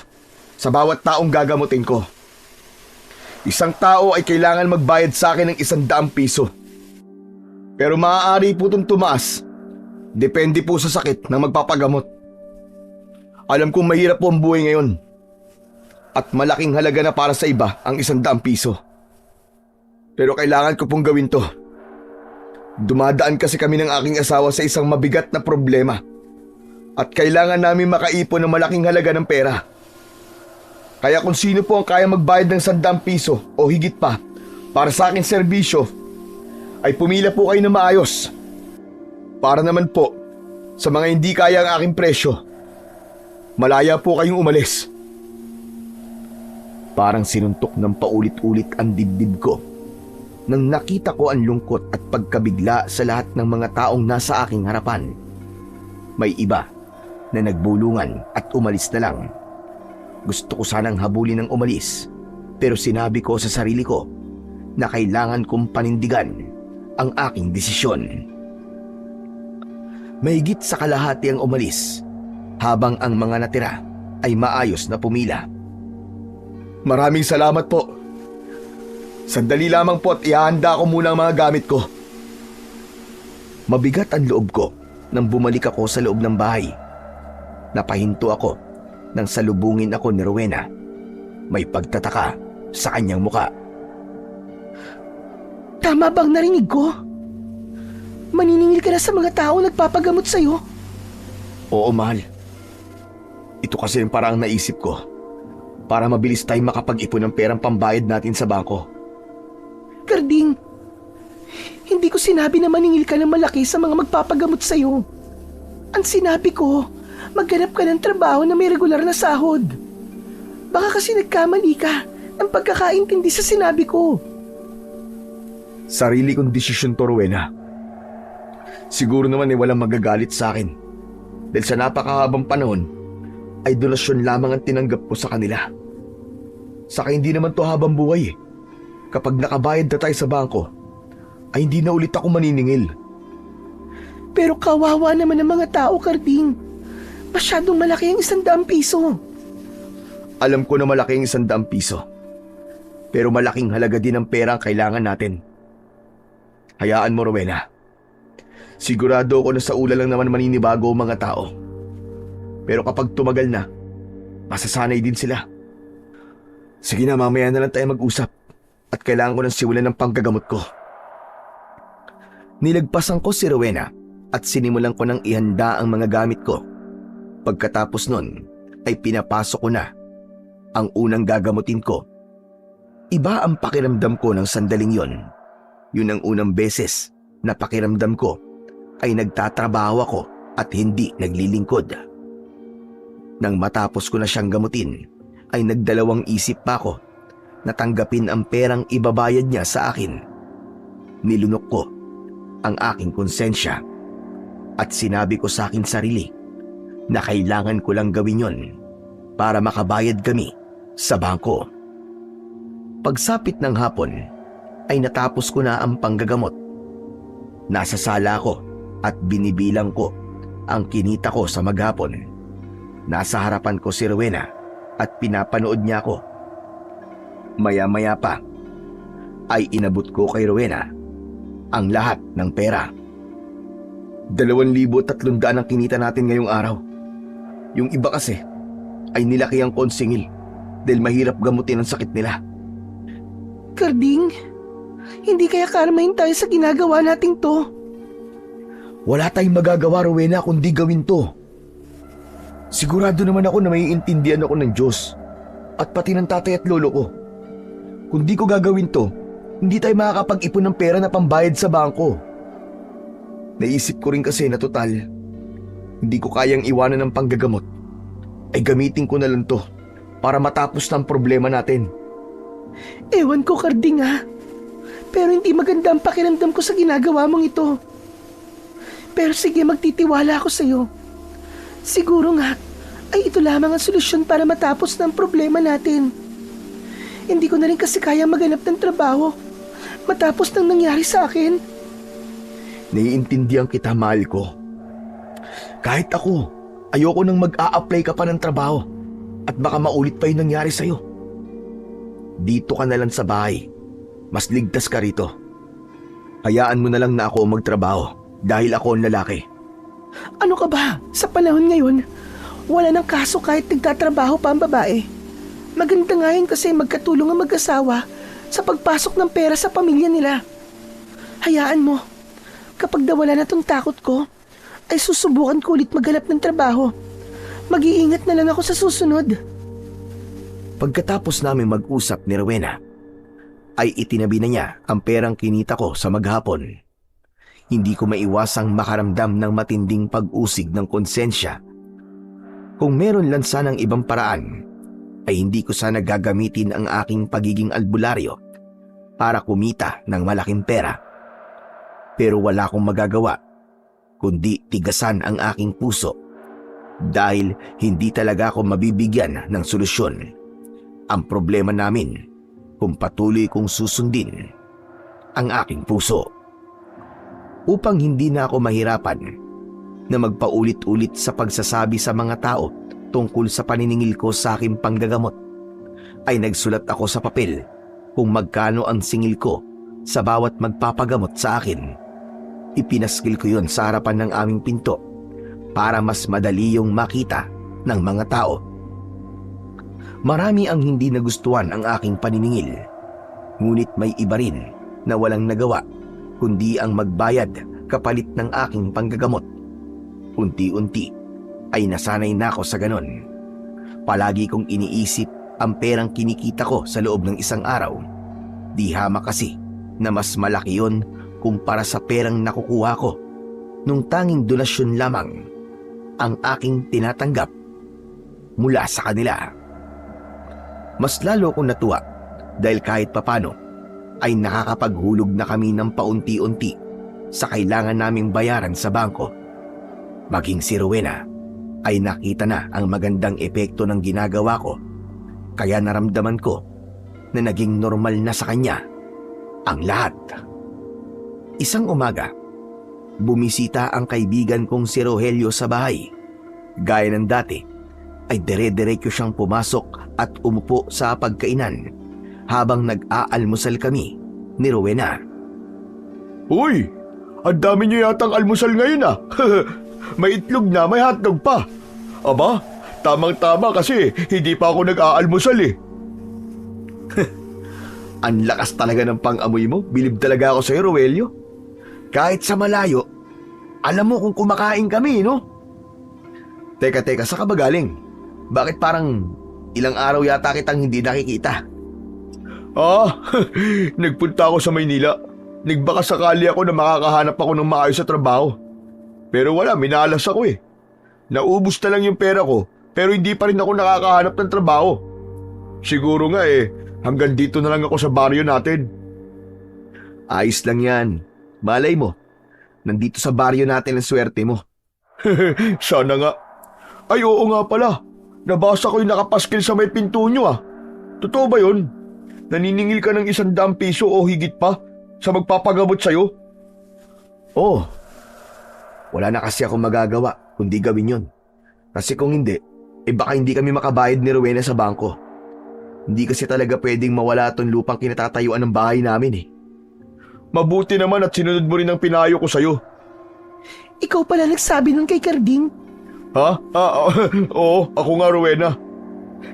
sa bawat taong gagamutin ko. Isang tao ay kailangan magbayad sa akin ng 100 piso. Pero maaari po itong tumaas. Depende po sa sakit ng magpapagamot. Alam kong mahirap po ang buhay ngayon. At malaking halaga na para sa iba ang 100 piso. Pero kailangan ko pong gawin to. Dumadaan kasi kami ng aking asawa sa isang mabigat na problema. At kailangan namin makaipon ng malaking halaga ng pera. Kaya kung sino po ang kaya magbayad ng 100 piso o higit pa para sa aking serbisyo, ay pumila po kayo na maayos. Para naman po sa mga hindi kaya ang aking presyo, malaya po kayong umalis. Parang sinuntok ng paulit-ulit ang dibdib ko nang nakita ko ang lungkot at pagkabigla sa lahat ng mga taong nasa aking harapan. May iba na nagbulungan at umalis na lang. Gusto ko sanang habulin ng umalis, pero sinabi ko sa sarili ko na kailangan kong panindigan ang aking desisyon. Mahigit sa kalahati ang umalis, habang ang mga natira ay maayos na pumila. Maraming salamat po. Sandali lamang po at ihahanda ko muna ang mga gamit ko. Mabigat ang loob ko nang bumalik ako sa loob ng bahay. Napahinto ako nang salubungin ako ni Rowena. May pagtataka sa kanyang muka. Tama bang narinig ko? Maniningil ka na sa mga tao nagpapagamot sa'yo? Oo, mahal. Ito kasi yung parang naisip ko para mabilis tayong makapag-ipon ng perang pambayad natin sa bangko. Karding, hindi ko sinabi na maningil ka ng malaki sa mga magpapagamot sa'yo. Ang sinabi ko, maghanap ka ng trabaho na may regular na sahod. Baka kasi nagkamali ka ng pagkakaintindi sa sinabi ko. Sarili kong desisyon to, Rowena. Siguro naman ay walang magagalit sa akin. Dahil sa napakahabang panahon, ay donasyon lamang ang tinanggap ko sa kanila. Saka hindi naman to habang buhay eh. Kapag nakabayad na tayo sa bangko, ay hindi na ulit ako maniningil. Pero kawawa naman ang mga tao, Karding. Masyadong malaki ang 100 piso. Alam ko na malaki ang 100 piso. Pero malaking halaga din ang pera ang kailangan natin. Hayaan mo, Rowena. Sigurado ako na sa ula lang naman maninibago ang mga tao. Pero kapag tumagal na, masasanay din sila. Sige na, mamaya na lang tayo mag-usap. At kailangan ko ng simulan ng panggagamot ko. Nilagpasan ko si Rowena at sinimulan ko ng ihanda ang mga gamit ko. Pagkatapos nun, ay pinapasok ko na ang unang gagamutin ko. Iba ang pakiramdam ko ng sandaling yon. Yun ang unang beses na pakiramdam ko ay nagtatrabaho ako at hindi naglilingkod. Nang matapos ko na siyang gamutin, ay nagdalawang isip pa ako na tanggapin ang perang ibabayad niya sa akin. Nilunok ko ang aking konsensya at sinabi ko sa aking sarili na kailangan ko lang gawin yon para makabayad kami sa bangko. Pagsapit ng hapon ay natapos ko na ang panggagamot. Nasa sala ko at binibilang ko ang kinita ko sa maghapon. Nasa harapan ko si Rowena at pinapanood niya ako. Maya-maya pa ay inabot ko kay Rowena ang lahat ng pera. 2,300 ang kinita natin ngayong araw. Yung iba kasi ay nilakihan ko ang singil dahil mahirap gamutin ang sakit nila. Karding, hindi kaya karmahin tayo sa ginagawa nating to? Wala tayong magagawa, Rowena, kundi gawin to. Sigurado naman ako na maiintindihan ako ng Diyos at pati ng tatay at lolo ko. Kung di ko gagawin to, hindi tayo makakapag-ipon ng pera na pambayad sa bangko. Naisip ko rin kasi na total, hindi ko kayang iwanan ng panggagamot, ay gamitin ko na lang to para matapos ng problema natin. Ewan ko, Karding ha. Pero hindi maganda ang pakiramdam ko sa ginagawa mong ito. Pero sige, magtitiwala ako sa'yo. Siguro nga, ay ito lamang ang solusyon para matapos ng problema natin. Hindi ko na rin kasi kaya maghanap ng trabaho matapos ng nangyari sa akin. Naiintindihan kita, mahal ko. Kahit ako, ayoko nang mag-a-apply ka pa ng trabaho at baka maulit pa yung nangyari sa'yo. Dito ka na lang sa bahay. Mas ligtas ka rito. Hayaan mo na lang na ako magtrabaho dahil ako ang lalaki. Ano ka ba? Sa panahon ngayon, wala nang kaso kahit nagtatrabaho pa ang babae. Maganda nga yun kasi magkatulong ang mag-asawa sa pagpasok ng pera sa pamilya nila. Hayaan mo, kapag nawala na tong takot ko, ay susubukan ko ulit maghanap ng trabaho. Mag-iingat na lang ako sa susunod. Pagkatapos namin mag-usap ni Rowena, ay itinabi na niya ang perang kinita ko sa maghapon. Hindi ko maiwasang makaramdam ng matinding pag-usig ng konsensya. Kung meron lang sanang ibang paraan, ay hindi ko sana gagamitin ang aking pagiging albularyo para kumita ng malaking pera. Pero wala akong magagawa, kundi tigasan ang aking puso dahil hindi talaga ako mabibigyan ng solusyon. Ang problema namin kung patuloy kong susundin ang aking puso. Upang hindi na ako mahirapan na magpaulit-ulit sa pagsasabi sa mga tao tungkol sa paniningil ko sa aking panggagamot, ay nagsulat ako sa papel kung magkano ang singil ko sa bawat magpapagamot sa akin. Ipinaskil ko yon sa harapan ng aming pinto para mas madali yung makita ng mga tao. Marami ang hindi nagustuhan ang aking paniningil, ngunit may iba rin na walang nagawa kundi ang magbayad kapalit ng aking panggagamot. Unti-unti ay nasanay na ako sa ganon. Palagi kong iniisip ang perang kinikita ko sa loob ng isang araw. Di hama kasi na mas malaki yun kumpara sa perang nakukuha ko nung tanging donasyon lamang ang aking tinatanggap mula sa kanila. Mas lalo akong natuwa dahil kahit papano ay nakakapaghulog na kami ng paunti-unti sa kailangan naming bayaran sa bangko. Maging si Rowena ay nakita na ang magandang epekto ng ginagawa ko, kaya naramdaman ko na naging normal na sa kanya ang lahat. Isang umaga, bumisita ang kaibigan kong si Rogelio sa bahay. Gaya ng dati, ay dire-diretso siyang pumasok at umupo sa pagkainan habang nag-aalmusal kami ni Rowena. Uy! Ang dami niyo yatang almusal ngayon ah! May itlog na, may hotdog pa! Aba, tamang-tama kasi hindi pa ako nag-aalmusal eh. Ang lakas talaga ng pang-amoy mo. Bilib talaga ako sa'yo, Rogelio. Kahit sa malayo, alam mo kung kumakain kami, no? Teka, saan ka ba galing? Bakit parang ilang araw yata kitang hindi nakikita? Nagpunta ako sa Maynila. Nagbaka sakali ako na makakahanap ako ng maayos sa trabaho. Pero wala, minalas ako eh. Naubos na lang yung pera ko, pero hindi pa rin ako nakakahanap ng trabaho. Siguro nga hanggang dito na lang ako sa baryo natin. Ayos lang yan. Malay mo, nandito sa baryo natin ang swerte mo. Sana nga. Ay oo nga pala, nabasa ko yung nakapaskil sa may pinto nyo ah. Totoo ba yun? Naniningil ka ng 100 piso o higit pa sa magpapagamot sa'yo? Oo. Wala na kasi akong magagawa kundi gawin yun. Kasi kung hindi, baka hindi kami makabayad ni Rowena sa bangko. Hindi kasi talaga pwedeng mawala itong lupang kinatatayuan ng bahay namin eh. Mabuti naman at sinunod mo rin ang pinayo ko sa'yo. Ikaw pala nagsabi nun kay Carding. Ha? Oo, ako nga Rowena.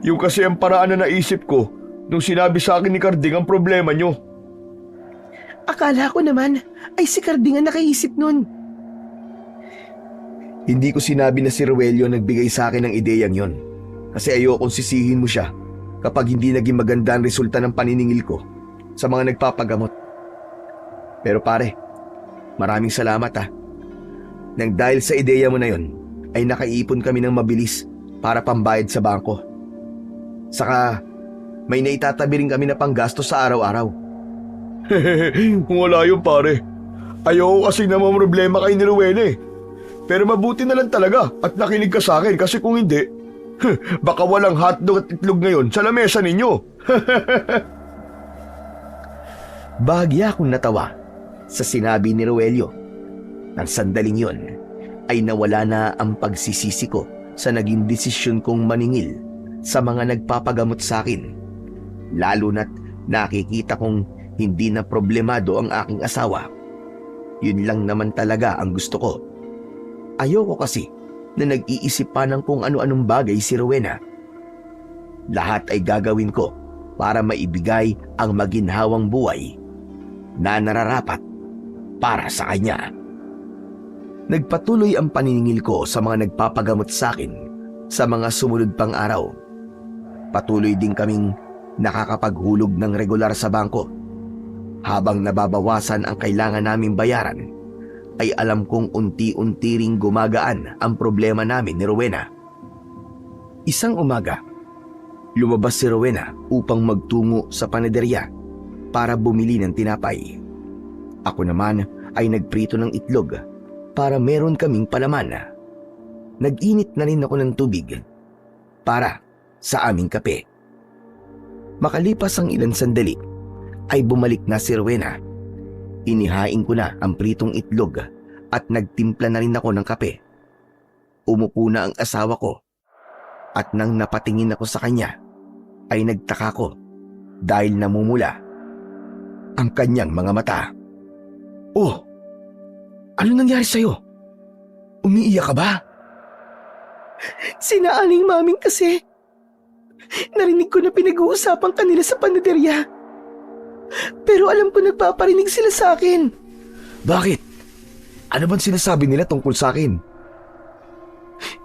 Yung kasi ang paraan na naisip ko nung sinabi sa akin ni Carding ang problema nyo. Akala ko naman ay si Carding ang nakaisip nun. Hindi ko sinabi na si Rogelio nagbigay sa akin ng ideyang yon. Kasi ayokong sisihin mo siya kapag hindi naging maganda ang resulta ng paniningil ko sa mga nagpapagamot. Pero pare, maraming salamat ah. Nang dahil sa ideya mo na yon, ay nakaipon kami ng mabilis para pambayad sa bangko. Saka, may naitatabi rin kami na panggastos sa araw-araw. Wala yun pare. Ayoko kasi naman problema kay ni Rowena eh. Pero mabuti na lang talaga at nakinig ka sa akin kasi kung hindi, baka walang hotdog at itlog ngayon sa lamesa ninyo. Bahagya akong natawa sa sinabi ni Rogelio. Nang sandaling yon, ay nawala na ang pagsisisi ko sa naging desisyon kong maningil sa mga nagpapagamot sa akin. Lalo na't nakikita kong hindi na problemado ang aking asawa. Yun lang naman talaga ang gusto ko. Ayoko kasi na nag-iisip pa ng kung ano-anong bagay si Rowena. Lahat ay gagawin ko para maibigay ang maginhawang buhay na nararapat para sa kanya. Nagpatuloy ang paniningil ko sa mga nagpapagamot sa akin sa mga sumunod pang araw. Patuloy din kaming nakakapaghulog ng regular sa bangko. Habang nababawasan ang kailangan naming bayaran, ay alam kong unti-unti ring gumagaan ang problema namin ni Rowena. Isang umaga, lumabas si Rowena upang magtungo sa panaderya para bumili ng tinapay. Ako naman ay nagprito ng itlog para meron kaming palaman. Nag-init na rin ako ng tubig para sa aming kape. Makalipas ang ilang sandali, ay bumalik na si Rowena. Inihain ko na ang pritong itlog at nagtimpla na rin ako ng kape. Umupo na ang asawa ko at nang napatingin ako sa kanya ay nagtaka ko dahil namumula ang kanyang mga mata. Oh, ano nangyari sa'yo? Umiiyak ka ba? Sina Aling Maming kasi. Narinig ko na pinag-uusapan kanila sa panaderya. Pero alam ko nagpaparinig sila sa akin. Bakit? Ano bang sinasabi nila tungkol sa akin?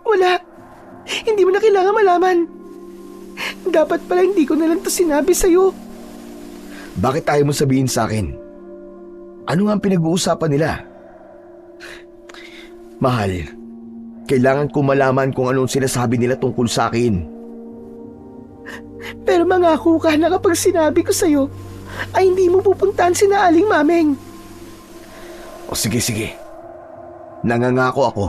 Wala. Hindi mo na kailangan malaman. Dapat pala hindi ko na lang to sinabi sa'yo. Bakit ayaw mo sabihin sa akin? Ano nga ang pinag-uusapan nila? Mahal, kailangan ko malaman kung anong sinasabi nila tungkol sa akin. Pero mangako ka na kapag sinabi ko sa'yo, ay hindi mo pupuntahan sina Aling Maming. O sige. Nangangako ako.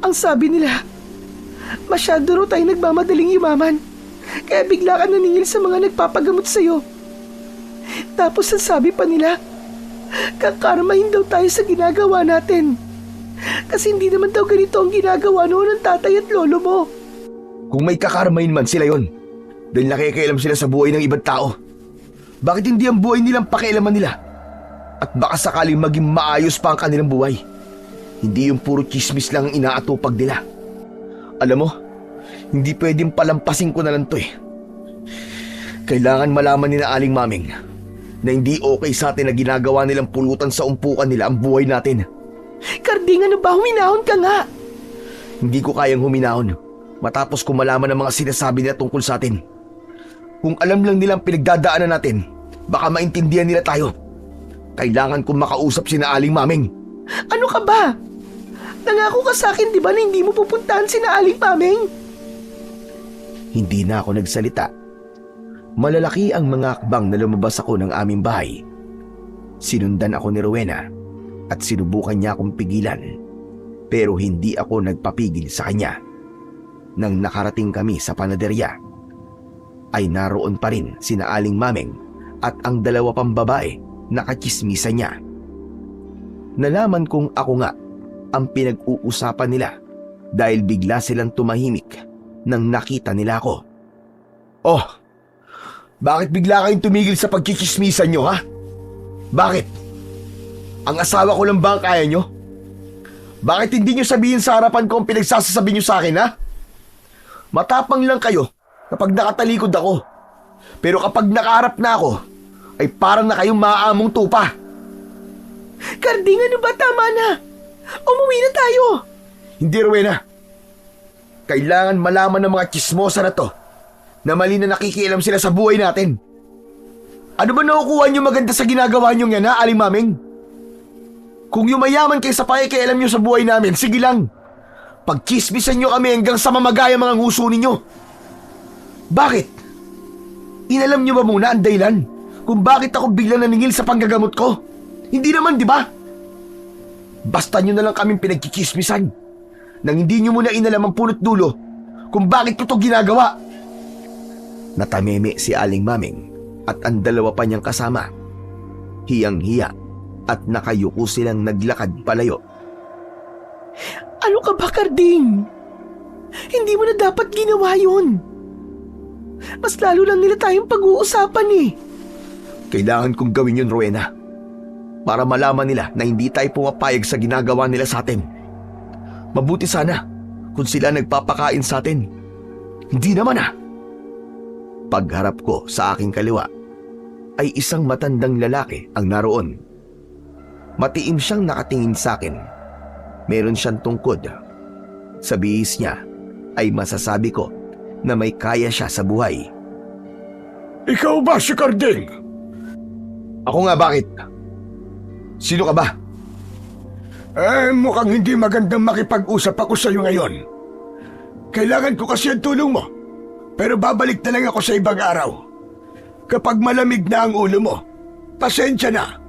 Ang sabi nila, masyado raw tayo nagmamadaling yumaman, kaya bigla ka naningil sa mga nagpapagamot sa'yo. Tapos ang sabi pa nila, kakarmahin daw tayo sa ginagawa natin. Kasi hindi naman daw ganito ang ginagawa noon ng tatay at lolo mo. Kung may kakarmahin man sila yon, dahil nakikialam sila sa buhay ng ibang tao. Bakit hindi ang buhay nilang pakialaman nila? At baka sakaling maging maayos pa ang kanilang buhay. Hindi yung puro chismis lang ang inaatupag nila. Alam mo, hindi pwedeng palampasin ko na lang to eh. Kailangan malaman ni na Aling Maming na hindi okay sa atin na ginagawa nilang pulutan sa umpukan nila ang buhay natin. Carding, ano ba? Huminahon ka nga! Hindi ko kayang huminahon matapos ko malaman ang mga sinasabi nila tungkol sa atin. Kung alam lang nila ang pinagdadaanan natin, baka maintindihan nila tayo. Kailangan kong makausap si na Aling Maming. Ano ka ba? Nangako ka sa akin, di ba, na hindi mo pupuntahan si na Aling Maming? Hindi na ako nagsalita. Malalaki ang mga akbang na lumabas ako ng aming bahay. Sinundan ako ni Rowena at sinubukan niya akong pigilan. Pero hindi ako nagpapigil sa kanya. Nang nakarating kami sa panaderya, ay naroon pa rin sina Aling Maming at ang dalawa pang babae na kachismisan niya. Nalaman kong ako nga ang pinag-uusapan nila dahil bigla silang tumahimik nang nakita nila ako. Oh, bakit bigla kayong tumigil sa pagkikismisan nyo, ha? Bakit? Ang asawa ko lang ba ang kaya nyo? Bakit hindi nyo sabihin sa harapan ko ang pinagsasasabi nyo sa akin, ha? Matapang lang kayo kapag nakatalikod ako. Pero kapag nakaharap na ako, ay parang na kayong maaamong tupa. Karding, ano ba? Tama na! Umuwi na tayo! Hindi, Rowena. Kailangan malaman ng mga chismosa na to na mali na nakikialam sila sa buhay natin. Ano ba nakukuha nyo maganda sa ginagawa nyo yan, ha, Aling Maming? Kung yumayaman kayo sa pakikialam nyo sa buhay namin, sige lang. Pagchismisan nyo kami hanggang sa mamagaya mga nguso ninyo. Bakit? Inalam nyo ba muna ang dahilan kung bakit ako biglang naningil sa panggagamot ko? Hindi naman, di ba? Basta nyo na lang kaming pinagkikismisan nang hindi nyo muna inalam ang punot dulo kung bakit ko to ginagawa. Natameme si Aling Maming at ang dalawa pa niyang kasama. Hiyang-hiya at nakayuko silang naglakad palayo. Ano ka ba, Karding? Hindi mo na dapat ginawa yun. Mas lalo lang nila tayong pag-uusapan eh. Kailangan kong gawin yun, Rowena. Para malaman nila na hindi tayo pumapayag sa ginagawa nila sa atin. Mabuti sana kung sila nagpapakain sa atin. Hindi naman ah. Pagharap ko sa aking kaliwa ay isang matandang lalaki ang naroon. Matiim siyang nakatingin sa akin. Meron siyang tungkod. Sa bihis niya ay masasabi ko na may kaya siya sa buhay. Ikaw ba si Karding? Ako nga, bakit? Sino ka ba? Mukhang hindi magandang makipag-usap ako sa iyo ngayon. Kailangan ko kasi ang tulong mo. Pero babalik na lang ako sa ibang araw. Kapag malamig na ang ulo mo, pasensya na.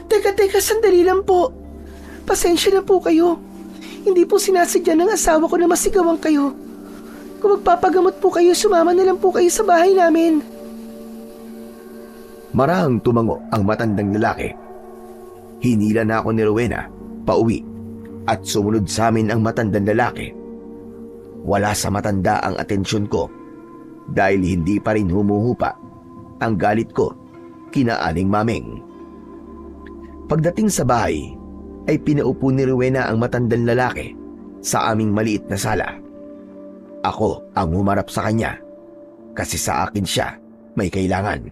Teka, sandali lang po. Pasensya na po kayo. Hindi po sinasadya ng asawa ko na masigawan kayo. Kung magpapagamot po kayo, sumama na lang po kayo sa bahay namin. Marahang tumango ang matandang lalaki. Hinila na ako ni Rowena pauwi at sumunod sa amin ang matandang lalaki. Wala sa matanda ang atensyon ko dahil hindi pa rin humuhupa ang galit ko kina Aling Maming. Pagdating sa bahay ay pinaupo ni Rowena ang matandang lalaki sa aming maliit na sala. Ako ang humarap sa kanya kasi sa akin siya may kailangan.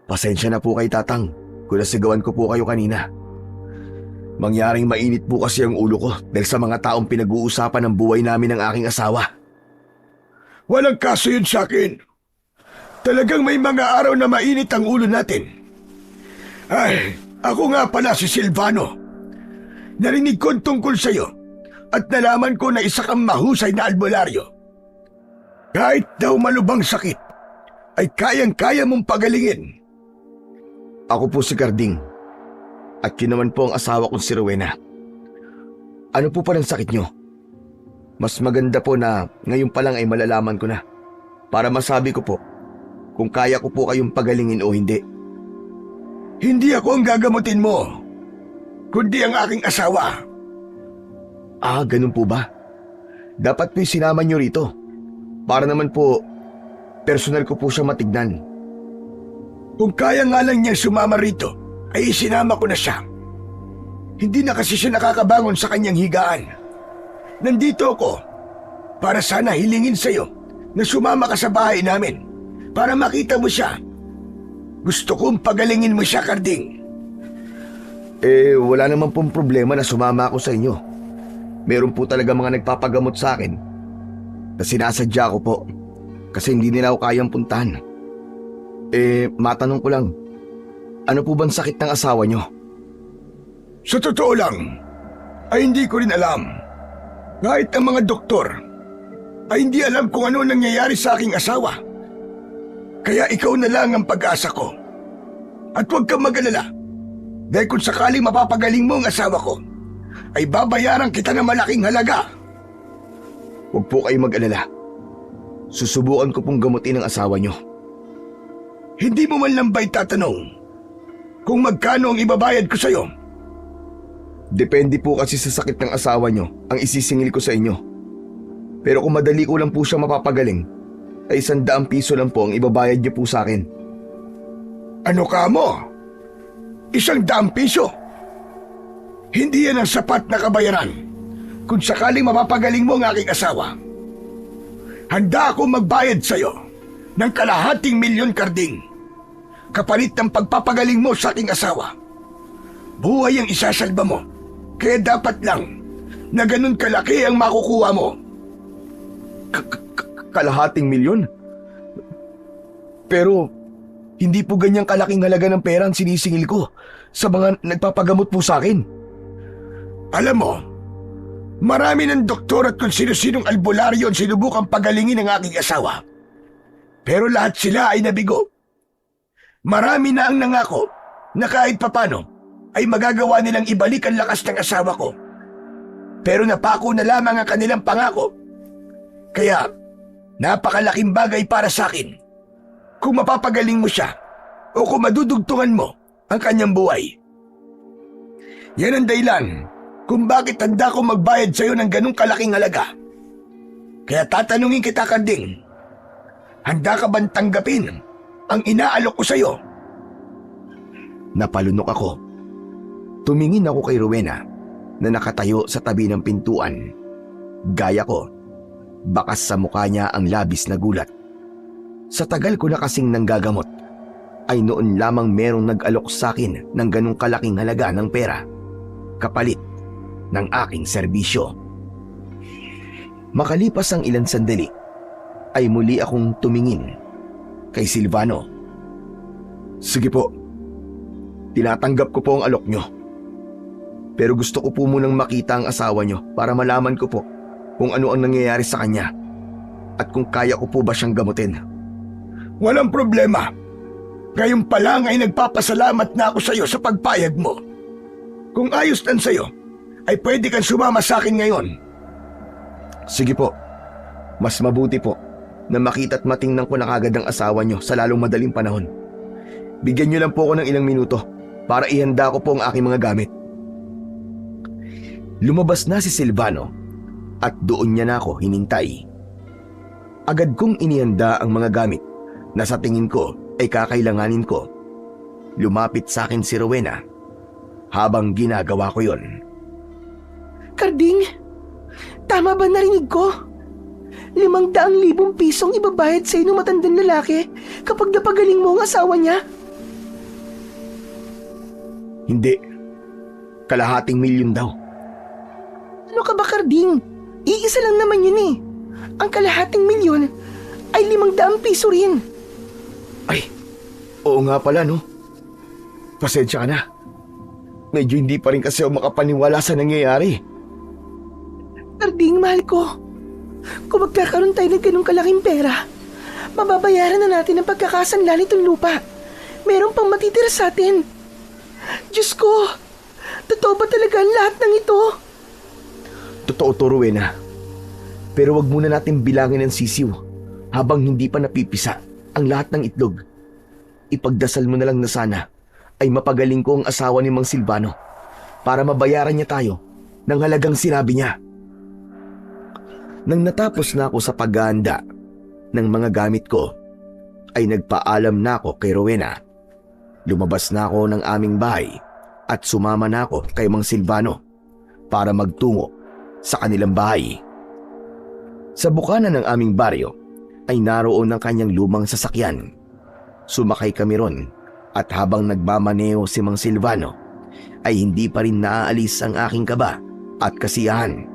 Pasensya na po kay Tatang kung nasigawan ko po kayo kanina. Mangyaring mainit po kasi ang ulo ko dahil sa mga taong pinag-uusapan ng buhay namin ng aking asawa. Walang kaso yun sa akin. Talagang may mga araw na mainit ang ulo natin. Ay, ako nga pala si Silvano. Narinig ko tungkol sa'yo at nalaman ko na isa kang mahusay na albularyo. Kahit daw malubang sakit, ay kayang-kaya mong pagalingin. Ako po si Karding at yun naman po ang asawa kong si Rowena. Ano po pa ng sakit nyo? Mas maganda po na ngayon pa lang ay malalaman ko na para masabi ko po kung kaya ko po kayong pagalingin o hindi. Hindi ako ang gagamutin mo, kundi ang aking asawa. Ah, ganun po ba? Dapat po sinama nyo rito para naman po personal ko po siya matignan. Kung kaya nga lang niyang sumama rito, ay isinama ko na siya. Hindi na kasi siya nakakabangon sa kanyang higaan. Nandito ako para sana hilingin sa'yo na sumama ka sa bahay namin para makita mo siya. Gusto kong pagalingin mo siya, Karding. Wala naman pong problema na sumama ako sa inyo. Meron po talaga mga nagpapagamot sa akin na sinasadya ko po kasi hindi nila ako kayang puntahan. Matanong ko lang, ano po bang sakit ng asawa nyo? Sa totoo lang, ay hindi ko rin alam. Kahit ang mga doktor, ay hindi alam kung ano nangyayari sa aking asawa. Kaya ikaw na lang ang pag-asa ko. At huwag kang mag-alala. Dahil kung sakaling mapapagaling mo ang asawa ko, ay babayaran kita ng malaking halaga. Huwag po kayo mag-alala. Susubukan ko pong gamutin ang asawa nyo. Hindi mo man lang ba'y tatanong kung magkano ang ibabayad ko sa'yo? Depende po kasi sa sakit ng asawa nyo ang isisingil ko sa inyo. Pero kung madali ko lang po siya mapapagaling, ay 100 piso lang po ang ibabayad niyo po sa akin. Ano ka mo? 100 piso? Hindi yan ang sapat na kabayaran kung sakaling mapapagaling mo ang aking asawa. Handa akong magbayad sa'yo ng 250,000 karding kapalit ng pagpapagaling mo sa aking asawa. Buhay ang isasalba mo, kaya dapat lang na ganun kalaki ang makukuha mo. 250,000? Pero hindi po ganyang kalaking halaga ng pera ang sinisingil ko sa mga nagpapagamot po sa akin. Alam mo, marami ng doktor at kung sino-sinong albularyo ang sinubukang pagalingin ng aking asawa. Pero lahat sila ay nabigo. Marami na ang nangako na kahit papano ay magagawa nilang ibalik ang lakas ng asawa ko. Pero napako na lamang ang kanilang pangako. Kaya, napakalaking bagay para sa akin kung mapapagaling mo siya o kung madudugtungan mo ang kanyang buhay. Yan ang dahilan kung bakit handa ko magbayad sa iyo ng ganong kalaking halaga. Kaya tatanungin kita, Karding, handa ka bang tanggapin ang inaalok ko sa iyo? Napalunok ako. Tumingin ako kay Rowena na nakatayo sa tabi ng pintuan. Gaya ko, bakas sa mukha niya ang labis na gulat. Sa tagal ko na kasing nanggagamot, ay noon lamang merong nag-alok sa akin ng ganong kalaking halaga ng pera, kapalit ng aking serbisyo. Makalipas ang ilang sandali, ay muli akong tumingin kay Silvano. Sige po, tinatanggap ko po ang alok nyo. Pero gusto ko po munang makita ang asawa nyo para malaman ko po kung ano ang nangyayari sa kanya at kung kaya ko po ba siyang gamutin. Walang problema. Ngayon pa lang ay nagpapasalamat na ako sa iyo sa pagpayag mo. Kung ayos lang sa iyo, ay pwede kang sumama sa akin ngayon. Sige po. Mas mabuti po na makita at matingnan ko na kagad ang asawa nyo sa lalong madaling panahon. Bigyan nyo lang po ako ng ilang minuto para ihanda ko po ang aking mga gamit. Lumabas na si Silvano at doon niya na ako hinintay. Agad kong inihanda ang mga gamit na sa tingin ko ay kakailanganin ko. Lumapit sa akin si Rowena habang ginagawa ko yon. Karding, tama ba narinig ko? 500,000 pisong ibabayad sa ng matandang lalaki kapag napagaling mo ang asawa niya? Hindi. 250,000 daw. Ano ka ba, Karding? Iisa lang naman yun eh. Ang 250,000 ay 500 piso rin. Ay, oo nga pala no. Pasensya ka na. Medyo hindi pa rin kasi ako makapaniwala sa nangyayari. Karding, mahal ko. Kung magkakaroon tayo ng ganung kalaking pera, mababayaran na natin ang pagkakasanla nitong lupa. Meron pang matitira sa atin. Diyos ko, totoo ba talaga ang lahat ng ito? Totoo to, Rowena. Pero wag muna natin bilangin ang sisiw habang hindi pa napipisa ang lahat ng itlog. Ipagdasal mo na lang na sana ay mapagaling ko ang asawa ni Mang Silvano para mabayaran niya tayo ng halagang sinabi niya. Nang natapos na ako sa paghahanda ng mga gamit ko, ay nagpaalam na ako kay Rowena. Lumabas na ako ng aming bahay at sumama na ako kay Mang Silvano para magtungo sa kanilang bahay. Sa bukana ng aming baryo ay naroon ang kanyang lumang sasakyan. Sumakay kami ron at habang nagmamaneo si Mang Silvano ay hindi pa rin naaalis ang aking kaba at kasiyahan.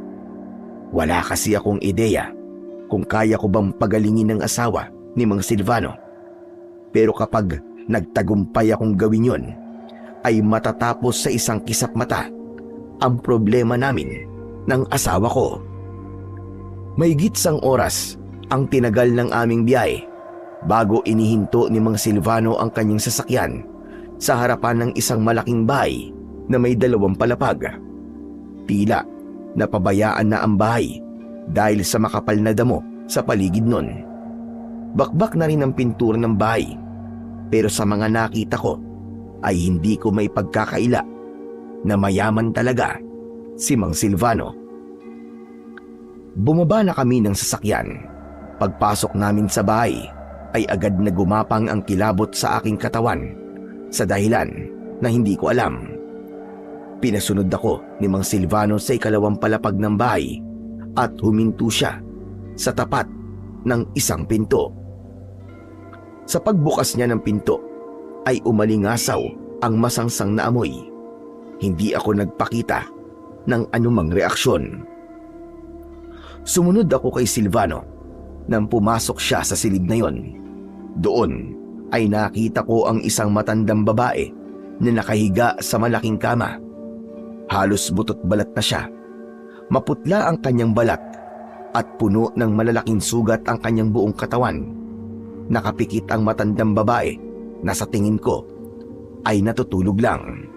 Wala kasi akong ideya kung kaya ko bang pagalingin ng asawa ni Mang Silvano. Pero kapag nagtagumpay akong gawin yon, ay matatapos sa isang kisap mata ang problema namin ng asawa ko. Mahigit 1 oras ang tinagal ng aming biyahe bago inihinto ni Mang Silvano ang kanyang sasakyan sa harapan ng isang malaking bahay na may 2 palapag. Tila napabayaan na ang bahay dahil sa makapal na damo sa paligid nun. Bakbak na rin ang pintura ng bahay, pero sa mga nakita ko ay hindi ko may pagkakaila na mayaman talaga si Mang Silvano. Bumaba na kami ng sasakyan. Pagpasok namin sa bahay ay agad na gumapang ang kilabot sa aking katawan sa dahilan na hindi ko alam. Pinasunod ako ni Mang Silvano sa ikalawang palapag ng bahay at huminto siya sa tapat ng isang pinto. Sa pagbukas niya ng pinto ay umalingasaw ang masangsang na amoy. Hindi ako nagpakita ng anumang reaksyon. Sumunod ako kay Silvano nang pumasok siya sa silid na yon. Doon ay nakita ko ang isang matandang babae na nakahiga sa malaking kama. Halos butot balat na siya. Maputla ang kanyang balat at puno ng malalaking sugat ang kanyang buong katawan. Nakapikit ang matandang babae na sa tingin ko ay natutulog lang.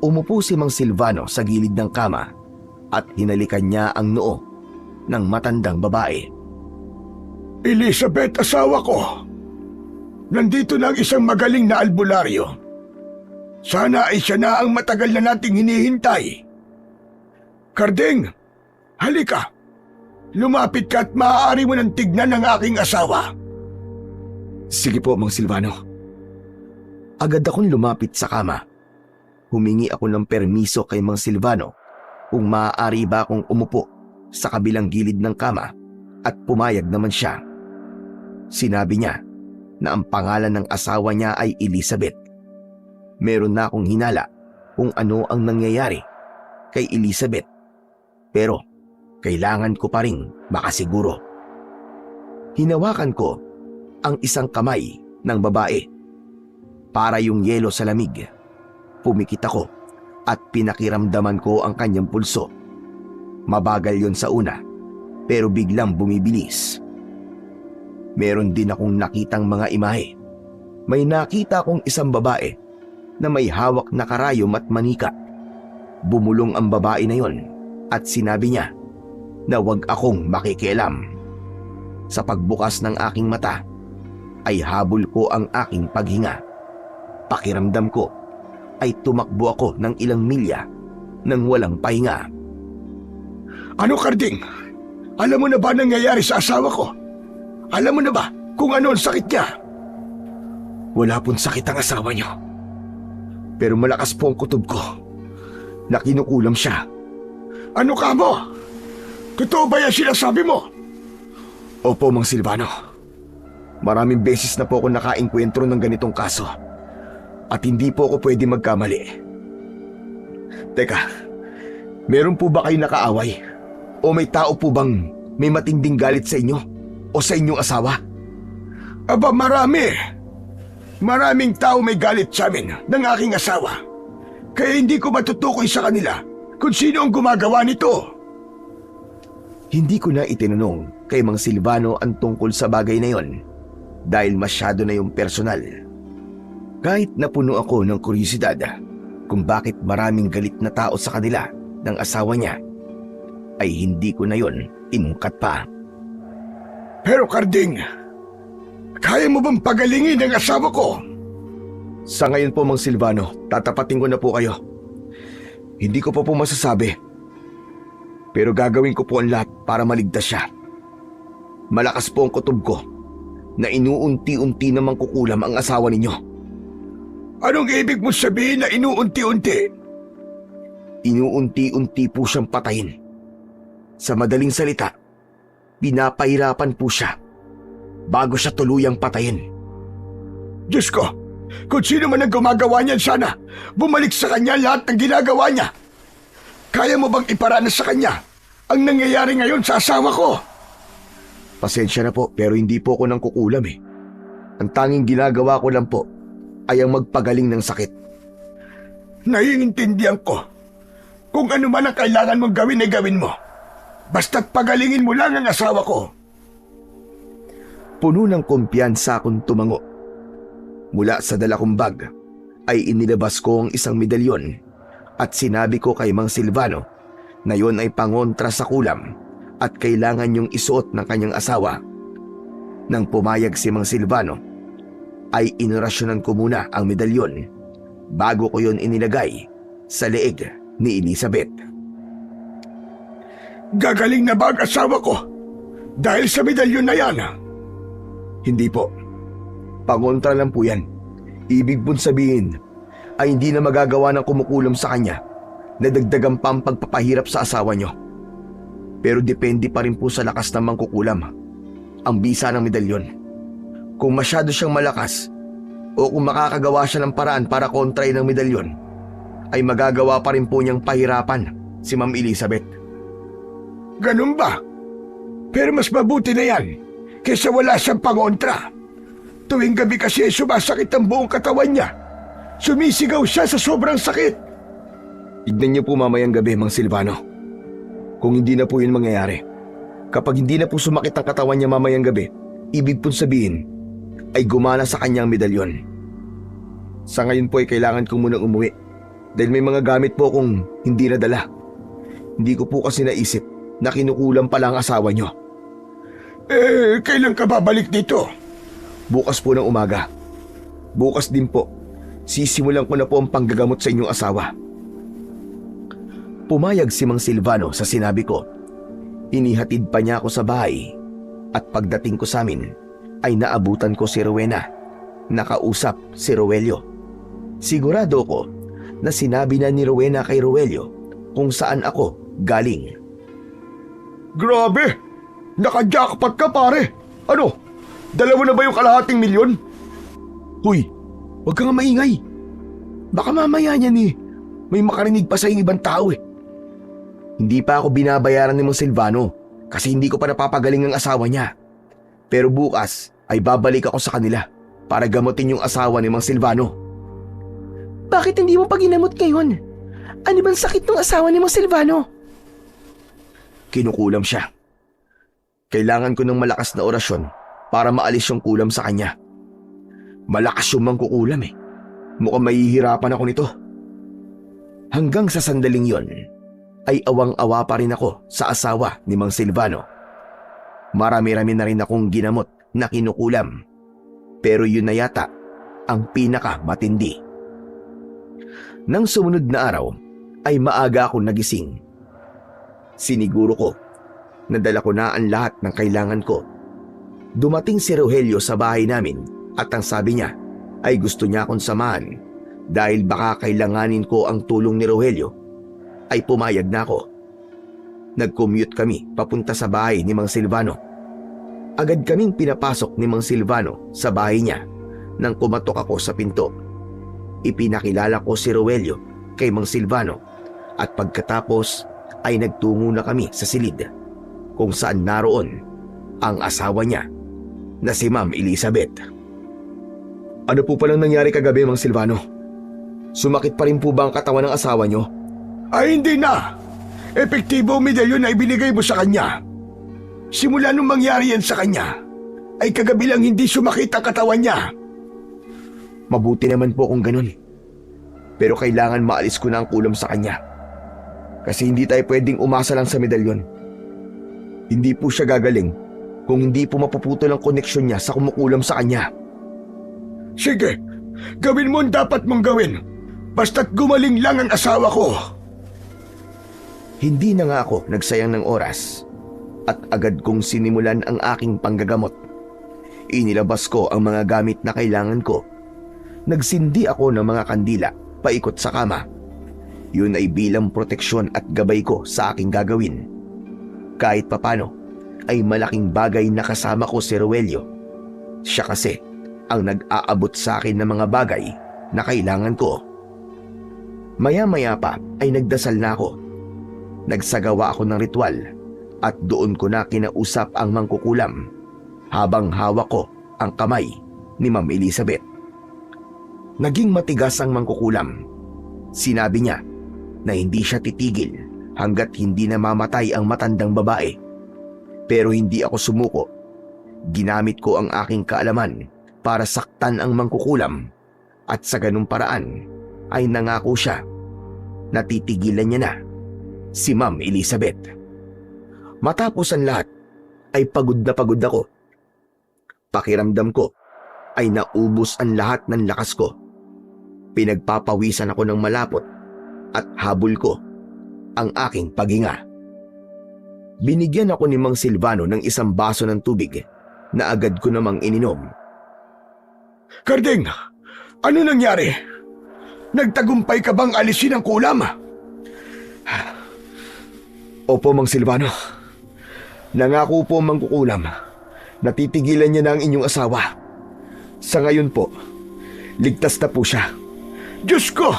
Umupo si Mang Silvano sa gilid ng kama at hinalikan niya ang noo ng matandang babae. Elizabeth, asawa ko. Nandito na ang isang magaling na albularyo. Sana ay siya na ang matagal na nating hinihintay. Karding, halika. Lumapit ka at maaari mo nang tignan ng aking asawa. Sige po, Mang Silvano. Agad akong lumapit sa kama. Humingi ako ng permiso kay Mang Silvano kung maaari ba akong umupo sa kabilang gilid ng kama at pumayag naman siya. Sinabi niya na ang pangalan ng asawa niya ay Elizabeth. Meron na akong hinala kung ano ang nangyayari kay Elizabeth, pero kailangan ko pa ring makasiguro. Hinawakan ko ang isang kamay ng babae. Para yung yelo sa lamig. Pumikit ako at pinakiramdaman ko ang kanyang pulso. Mabagal yon sa una, pero biglang bumibilis. Meron din akong nakitang mga imahe. May nakita akong isang babae na may hawak na karayom at manika. Bumulong ang babae na yon at sinabi niya na huwag akong makikialam. Sa pagbukas ng aking mata, ay habol ko ang aking paghinga. Pakiramdam ko ay tumakbo ako ng ilang milya nang walang pahinga. Ano, Karding? Alam mo na ba nangyayari sa asawa ko? Alam mo na ba kung ano ang sakit niya? Wala pong sakit ang asawa niyo. Pero malakas po ang kutob ko na kinukulam siya. Ano ka mo? Totoo ba yan sinasabi mo? Opo, Mang Silvano. Maraming beses na po ako nakaengkwentro ng ganitong kaso. At hindi po ako pwede magkamali. Teka, meron po ba kayo nakaaway? O may tao po bang may matinding galit sa inyo? O sa inyong asawa? Aba, marami. Maraming tao may galit sa amin ng aking asawa. Kaya hindi ko matutukoy sa kanila kung sino ang gumagawa nito. Hindi ko na itinanong kay Mang Silvano ang tungkol sa bagay na yon dahil masyado na yung personal. Kahit napuno ako ng kuryosidad kung bakit maraming galit na tao sa kanila ng asawa niya, ay hindi ko na yon inungkat pa. Pero Karding, kaya mo bang pagalingin ang asawa ko? Sa ngayon po, Mang Silvano, tatapatin ko na po kayo. Hindi ko pa po masasabi. Pero gagawin ko po ang lahat para maligtas siya. Malakas po ang kutob ko na inuunti-unti namang kukulam ang asawa ninyo. Anong ibig mo sabihin na inuunti-unti? Inuunti-unti po siyang patayin. Sa madaling salita, pinapahirapan po siya bago siya tuluyang patayin. Diyos ko, kung sino man ang gumagawa niyan, sana bumalik sa kanya lahat ng ginagawa niya. Kaya mo bang iparanas sa kanya ang nangyayari ngayon sa asawa ko? Pasensya na po, pero hindi po ako nang kukulam eh. Ang tanging ginagawa ko lang po ay ang magpagaling ng sakit. Naiintindihan ko. Kung ano man ang kailangan mong gawin ay gawin mo. Basta't pagalingin mo lang ang asawa ko. Puno ng kumpiyansa akong tumango. Mula sa dala kong bag ay inilabas ko ang isang medalyon at sinabi ko kay Mang Silvano na yon ay pangontra sa kulam at kailangan yung isuot ng kanyang asawa. Nang pumayag si Mang Silvano, ay inorasyonan ko muna ang medalyon bago ko yon inilagay sa leeg ni Elizabeth. Gagaling na ba ang asawa ko? Dahil sa medalyon na yan? Hindi po. Pangontra lang po yan. Ibig pong sabihin ay hindi na magagawa ng kumukulam sa kanya na dagdagan pa ang pagpapahirap sa asawa nyo. Pero depende pa rin po sa lakas ng mangkukulam ang bisa ng medalyon. Kung masyado siyang malakas o kung makakagawa siya ng paraan para kontrahin ng medalyon, ay magagawa pa rin po niyang pahirapan si Ma'am Elizabeth. Ganun ba? Pero mas mabuti na yan kaysa wala siyang pangontra. Tuwing gabi kasi sumasakit ang buong katawan niya. Sumisigaw siya sa sobrang sakit. Tignan niyo po mamayang gabi, Mang Silvano. Kung hindi na po yun mangyayari, kapag hindi na po sumakit ang katawan niya mamayang gabi, ibig pong sabihin ay gumana sa kanyang medalyon. Sa ngayon po ay kailangan ko munang umuwi dahil may mga gamit po akong hindi nadala. Hindi ko po kasi naisip na kinukulam pala ang asawa niyo. Kailan ka babalik dito? Bukas po ng umaga. Bukas din po, sisimulan ko na po ang panggagamot sa inyong asawa. Pumayag si Mang Silvano sa sinabi ko. Inihatid pa niya ako sa bahay at pagdating ko sa amin ay naabutan ko si Rowena. Nakausap si Rogelio. Sigurado ko na sinabi na ni Rowena kay Rogelio kung saan ako galing. Grabe! Naka-jackpot ka pare! Ano? Dalawa na ba yung kalahating milyon? Huy, huwag kang maingay. Baka mamaya niyan may makarinig pa sa ibang tao. Hindi pa ako binabayaran ni Mang Silvano kasi hindi ko pa napapagaling ang asawa niya. Pero bukas ay babalik ako sa kanila para gamutin yung asawa ni Mang Silvano. Bakit hindi mo pa ginamot ngayon? Ano bang sakit ng asawa ni Mang Silvano? Kinukulam siya. Kailangan ko ng malakas na orasyon para maalis yung kulam sa kanya. Malakas yung mangkukulam Mukhang mahihirapan ako nito. Hanggang sa sandaling yon, ay awang-awa pa rin ako sa asawa ni Mang Silvano. Marami-rami na rin akong ginamot na kinukulam. Pero yun na yata ang pinakamatindi. Nang sumunod na araw, ay maaga akong nagising. Siniguro ko na dala ko na ang lahat ng kailangan ko. Dumating si Rogelio sa bahay namin at ang sabi niya ay gusto niya akong samahan dahil baka kailanganin ko ang tulong ni Rogelio. Ay pumayag na ako. Nag-commute kami papunta sa bahay ni Mang Silvano. Agad kaming pinapasok ni Mang Silvano sa bahay niya nang kumatok ako sa pinto. Ipinakilala ko si Rogelio kay Mang Silvano at pagkatapos ay nagtungo na kami sa silid kung saan naroon ang asawa niya na si Ma'am Elizabeth. Ano po palang nangyari kagabi, Mang Silvano? Sumakit pa rin po ba ang katawan ng asawa niyo? Ay hindi na! Epektibo ang medalyon na ibinigay mo sa kanya. Simula nung mangyari yan sa kanya, ay kagabi lang hindi sumakit ang katawan niya. Mabuti naman po kung ganun. Pero kailangan maalis ko na ang kulam sa kanya. Kasi hindi tayo pwedeng umasa lang sa medalyon. Hindi po siya gagaling kung hindi po mapuputol ang koneksyon niya sa kumukulam sa kanya. Sige, gawin mo ang dapat mong gawin. Basta't gumaling lang ang asawa ko. Hindi na nga ako nagsayang ng oras at agad kong sinimulan ang aking panggagamot. Inilabas ko ang mga gamit na kailangan ko. Nagsindi ako ng mga kandila paikot sa kama. Yun ay bilang proteksyon at gabay ko sa aking gagawin. Kahit papano ay malaking bagay na kasama ko si Rogelio. Siya kasi ang nag-aabot sa akin ng mga bagay na kailangan ko. Maya-maya pa ay nagdasal na ako. Nagsagawa ako ng ritual at doon ko na kinausap ang mangkukulam habang hawak ko ang kamay ni Ma'am Elizabeth. Naging matigas ang mangkukulam. Sinabi niya na hindi siya titigil hanggat hindi namamatay ang matandang babae. Pero hindi ako sumuko. Ginamit ko ang aking kaalaman para saktan ang mangkukulam at sa ganung paraan ay nangako siya na titigilan niya na si Ma'am Elizabeth. Matapos ang lahat ay pagod na pagod ako. Pakiramdam ko ay naubos ang lahat ng lakas ko. Pinagpapawisan ako ng malapot at habol ko ang aking paghinga. Binigyan ako ni Mang Silvano ng isang baso ng tubig na agad ko namang ininom. Karding, ano nangyari? Nagtagumpay ka bang alisin ang kulam? Opo, Mang Silvano. Nangako po, Mang Kukulam. Natitigilan niya na ang inyong asawa. Sa ngayon po, ligtas na po siya. Diyos ko!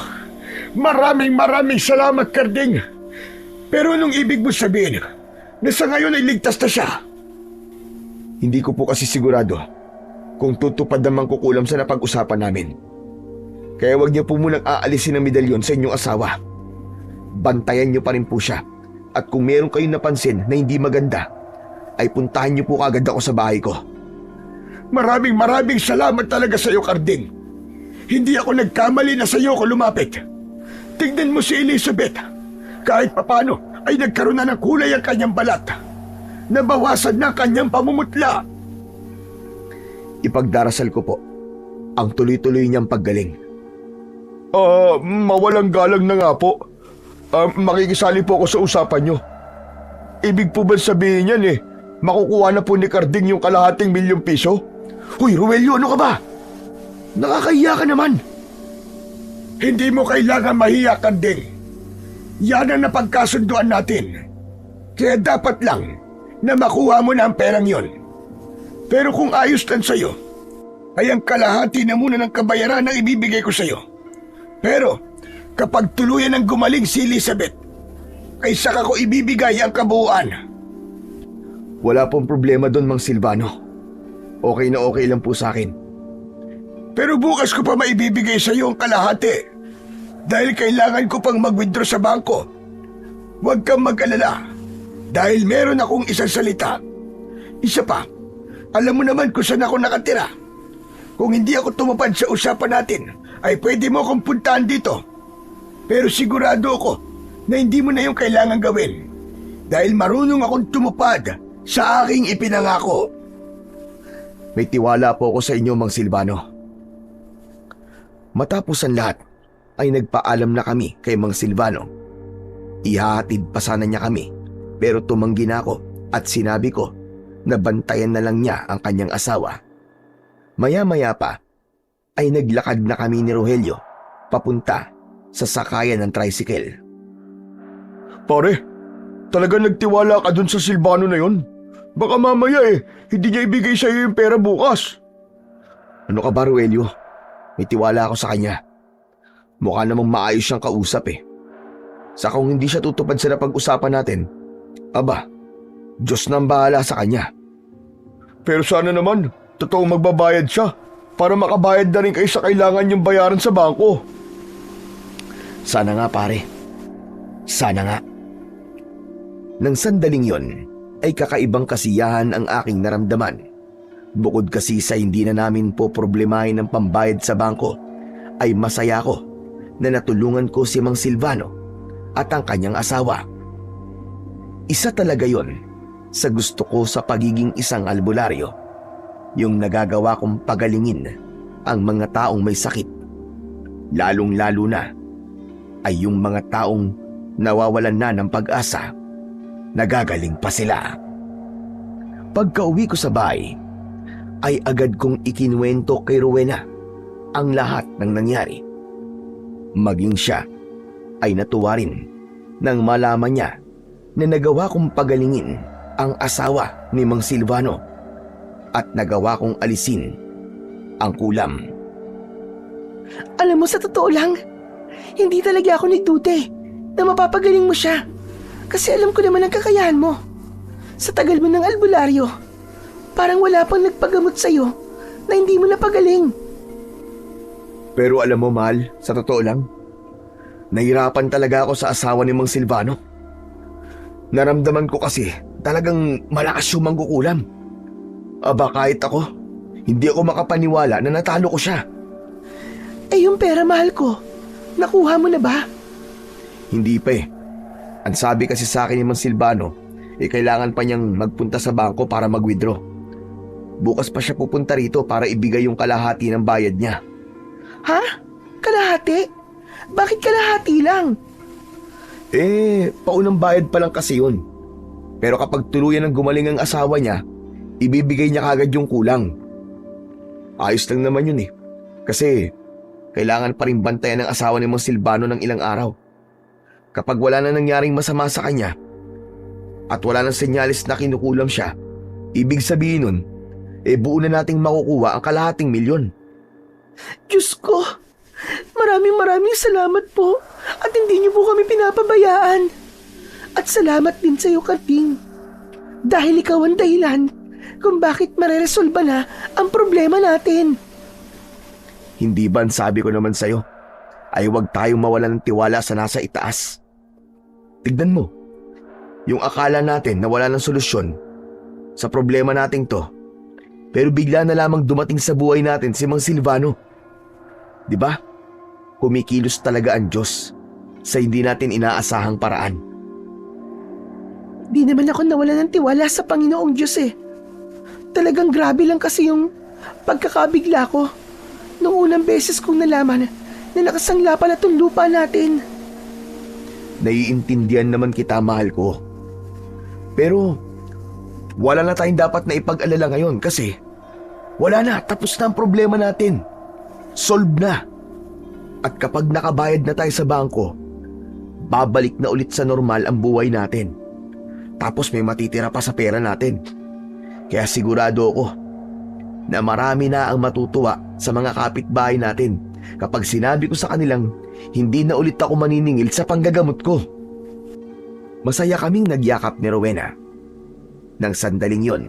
Maraming salamat, Karding. Pero anong ibig mo sabihin na sa ngayon ay ligtas na siya? Hindi ko po kasi sigurado kung tutupad ang mangkukulam sa napag-usapan namin. Kaya wag niyo po munang aalisin ang medalyon sa inyong asawa. Bantayan niyo pa rin po siya. At kung meron kayong napansin na hindi maganda, ay puntahan niyo po kagad ako sa bahay ko. Maraming salamat talaga sa iyo, Karding. Hindi ako nagkamali na sa iyo ko lumapit. Tignan mo si Elizabeth. Kahit papano ay nagkaroon na ng kulay ang kanyang balat. Nabawasan na ang kanyang pamumutla. Ipagdarasal ko po ang tuloy-tuloy niyang paggaling. Mawalang galang na nga po. Makikisali po ako sa usapan niyo. Ibig po ba sabihin yan makukuha na po ni Karding yung kalahating milyong piso? Hoy, Ruelio, ano ka ba? Nakakahiya ka naman. Hindi mo kailangan mahiya, Karding. Yan ang napagkasunduan natin. Kaya dapat lang na makuha mo na ang perang yon. Pero kung ayos lang sa'yo, ay ang kalahati na muna ng kabayaran ang ibibigay ko sa'yo. Pero kapag tuluyan ng gumaling si Elizabeth, ay saka ko ibibigay ang kabuuan. Wala pong problema doon, Mang Silvano. Okay na okay lang po sa akin. Pero bukas ko pa maibibigay sa iyo ang kalahati dahil kailangan ko pang mag-withdraw sa bangko. Huwag kang mag-alala dahil meron akong isang salita. Isa pa, alam mo naman kung saan ako nakatira. Kung hindi ako tumupad sa usapan natin, ay pwede mo akong puntahan dito. Pero sigurado ako na hindi mo na yung kailangan gawin dahil marunong akong tumupad sa aking ipinangako. May tiwala po ako sa inyo, Mang Silvano. Matapos ang lahat, ay nagpaalam na kami kay Mang Silvano. Ihahatid pa sana niya kami, pero tumanggi na ako at sinabi ko na bantayan na lang niya ang kanyang asawa. Maya-maya pa, ay naglakad na kami ni Rogelio papunta sa sakayan ng tricycle. Pare, talaga nagtiwala ka dun sa Silvano na yon? Baka mamaya hindi niya ibigay sa iyo yung pera bukas. Ano ka ba, Rogelio? May tiwala ako sa kanya. Mukha namang maayos siyang kausap Sa kung hindi siya tutupad sa napag-usapan natin, aba, Diyos na ang bahala sa kanya. Pero sana naman, totoong magbabayad siya para makabayad na rin kayo sa kailangan niyong bayaran sa bangko. Sana nga, pare. Sana nga. Nang sandaling yon, ay kakaibang kasiyahan ang aking naramdaman. Bukod kasi sa hindi na namin po problemahin ang pambayad sa bangko, ay masaya ko na natulungan ko si Mang Silvano at ang kanyang asawa. Isa talaga yon sa gusto ko sa pagiging isang albularyo, yung nagagawa kong pagalingin ang mga taong may sakit. Lalong-lalo na ay yung mga taong nawawalan na ng pag-asa, nagagaling pa sila. Pagka-uwi ko sa bahay, ay agad kong ikinuwento kay Rowena ang lahat ng nangyari. Maging siya ay natuwa rin nang malaman niya na nagawa kong pagalingin ang asawa ni Mang Silvano at nagawa kong alisin ang kulam. Alam mo, sa totoo lang, hindi talaga ako nagduda na mapapagaling mo siya. Kasi alam ko naman ang kakayahan mo. Sa tagal mo ng albularyo, parang wala pang nagpagamot sa'yo na hindi mo napagaling. Pero alam mo, mahal, sa totoo lang, nahirapan talaga ako sa asawa ni Mang Silvano. Naramdaman ko kasi talagang malakas yung mangkukulam. Aba, kahit ako, hindi ako makapaniwala na natalo ko siya. Eh yung pera, mahal ko, nakuha mo na ba? Hindi pa Ang sabi kasi sa akin ni Mang Silvano, kailangan pa niyang magpunta sa bangko para mag-withdraw. Bukas pa siya pupunta rito para ibigay yung kalahati ng bayad niya. Ha? Kalahati? Bakit kalahati lang? Paunang bayad pa lang kasi yun. Pero kapag tuluyan ng gumaling ang asawa niya, ibibigay niya kagad yung kulang. Ayos lang naman yun eh. Kasi kailangan pa rin bantayan ng asawa ni Mang Silvano ng ilang araw. Kapag wala na nangyaring masama sa kanya at wala nang senyalis na kinukulam siya, ibig sabihin nun, buo na nating makukuha ang kalahating milyon. Diyos ko, maraming salamat po at hindi niyo po kami pinapabayaan. At salamat din sa iyo, Karding. Dahil ikaw ang dahilan kung bakit mareresolba na ang problema natin. Hindi ba sabi ko naman sa'yo, ay huwag tayong mawalan ng tiwala sa nasa itaas. Tignan mo, yung akala natin na wala ng solusyon sa problema nating to, pero bigla na lamang dumating sa buhay natin si Mang Silvano. Di ba? Kumikilos talaga ang Diyos sa hindi natin inaasahang paraan. Di naman ako nawalan ng tiwala sa Panginoong Diyos eh. Talagang grabe lang kasi yung pagkakabigla ko nung unang beses kong nalaman na nakasangla pala itong lupa natin. Naiintindihan naman kita, mahal ko. Pero wala na tayong dapat na ipag-alala ngayon kasi wala na, tapos na ang problema natin. Solve na. At kapag nakabayad na tayo sa bangko, babalik na ulit sa normal ang buhay natin. Tapos may matitira pa sa pera natin. Kaya sigurado ako na marami na ang matutuwa sa mga kapitbahay natin kapag sinabi ko sa kanilang hindi na ulit ako maniningil sa panggagamot ko. Masaya kaming nagyakap ni Rowena. Nang sandaling yon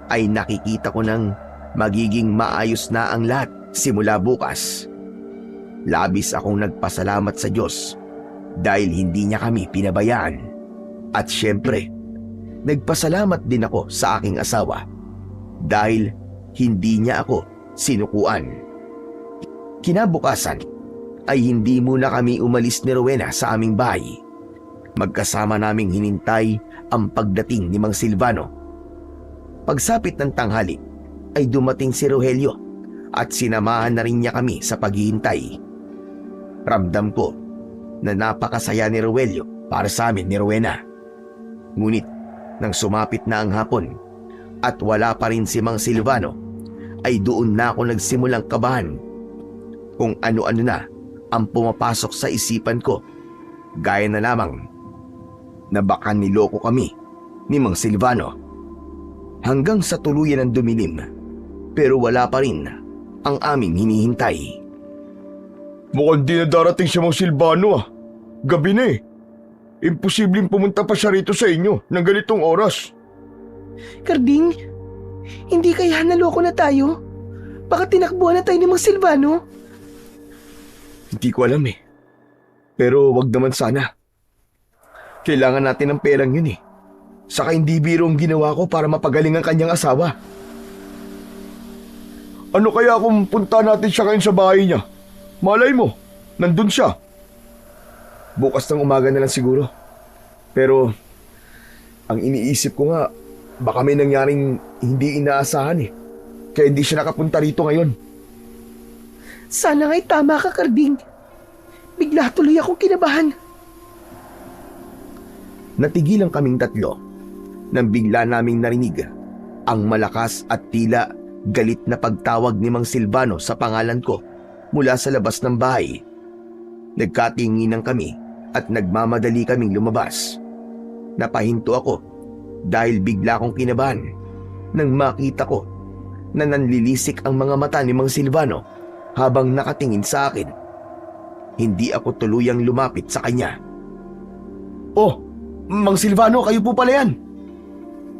ay nakikita ko ng magiging maayos na ang lahat simula bukas. Labis akong nagpasalamat sa Diyos dahil hindi niya kami pinabayaan. At syempre, nagpasalamat din ako sa aking asawa dahil hindi niya ako sinukuan. Kinabukasan ay hindi muna kami umalis ni Rowena sa aming bahay. Magkasama naming hinintay ang pagdating ni Mang Silvano. Pagsapit ng tanghali ay dumating si Rogelio at sinamahan na rin niya kami sa paghihintay. Ramdam ko na napakasaya ni Rogelio para sa amin ni Rowena. Ngunit nang sumapit na ang hapon at wala pa rin si Mang Silvano, ay doon na ako nagsimulang kabahan. Kung ano-ano na ang pumapasok sa isipan ko, gaya na lamang na baka niloko kami ni Mang Silvano. Hanggang sa tuluyan ng dumilim, pero wala pa rin ang aming hinihintay. Mukhang di na darating si Mang Silvano ah. Gabi na eh. Imposibleng pumunta pa siya rito sa inyo ng ganitong oras. Karding, hindi kaya naloko na tayo? Baka tinakbuhan na tayo ni Mang Silvano? Hindi ko alam eh. Pero wag naman sana. Kailangan natin ng perang yun eh. Saka hindi biro ang ginawa ko para mapagaling ang kanyang asawa. Ano kaya kung punta natin siya ngayon sa bahay niya? Malay mo, nandun siya. Bukas ng umaga na lang siguro. Pero ang iniisip ko nga, baka may nangyaring hindi inaasahan eh. Kaya hindi siya nakapunta rito ngayon. Sana nga'y tama ka, Karding. Bigla tuloy akong kinabahan. Natigilan kaming tatlo nang bigla naming narinig ang malakas at tila galit na pagtawag ni Mang Silvano sa pangalan ko mula sa labas ng bahay. Nagkatinginan kami at nagmamadali kaming lumabas. Napahinto ako dahil bigla akong kinabahan nang makita ko na nanlilisik ang mga mata ni Mang Silvano habang nakatingin sa akin. Hindi ako tuluyang lumapit sa kanya. "Oh, Mang Silvano, kayo po pala yan.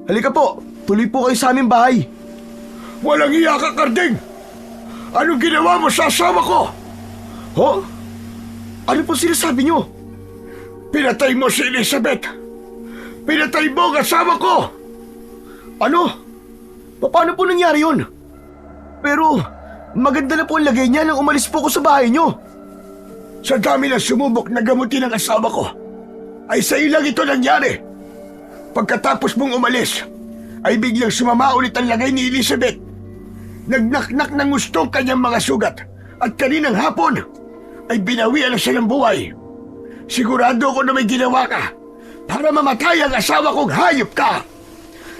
Halika po, tuloy po kayo sa aming bahay." Walang iya ka, Karding! Anong ginawa mo sa asawa ko? Ho? Ano po sinasabi niyo? Pinatay mo si Elizabeth! Pinatay mo ang asawa ko! Ano? Paano po nangyari yun? Pero maganda na po ang lagay niya nang umalis po ko sa bahay niyo. Sa dami na sumubok na gamutin ang asawa ko, ay sa ilang ito nangyari. Pagkatapos mong umalis, ay biglang sumama ulit ang lagay ni Elizabeth. Nagnaknak ng gusto kanyang mga sugat at kaninang hapon ay binawian na siya ng buhay. Sigurado ko na may ginawa ka para mamatay ang asawa kong hayop ka!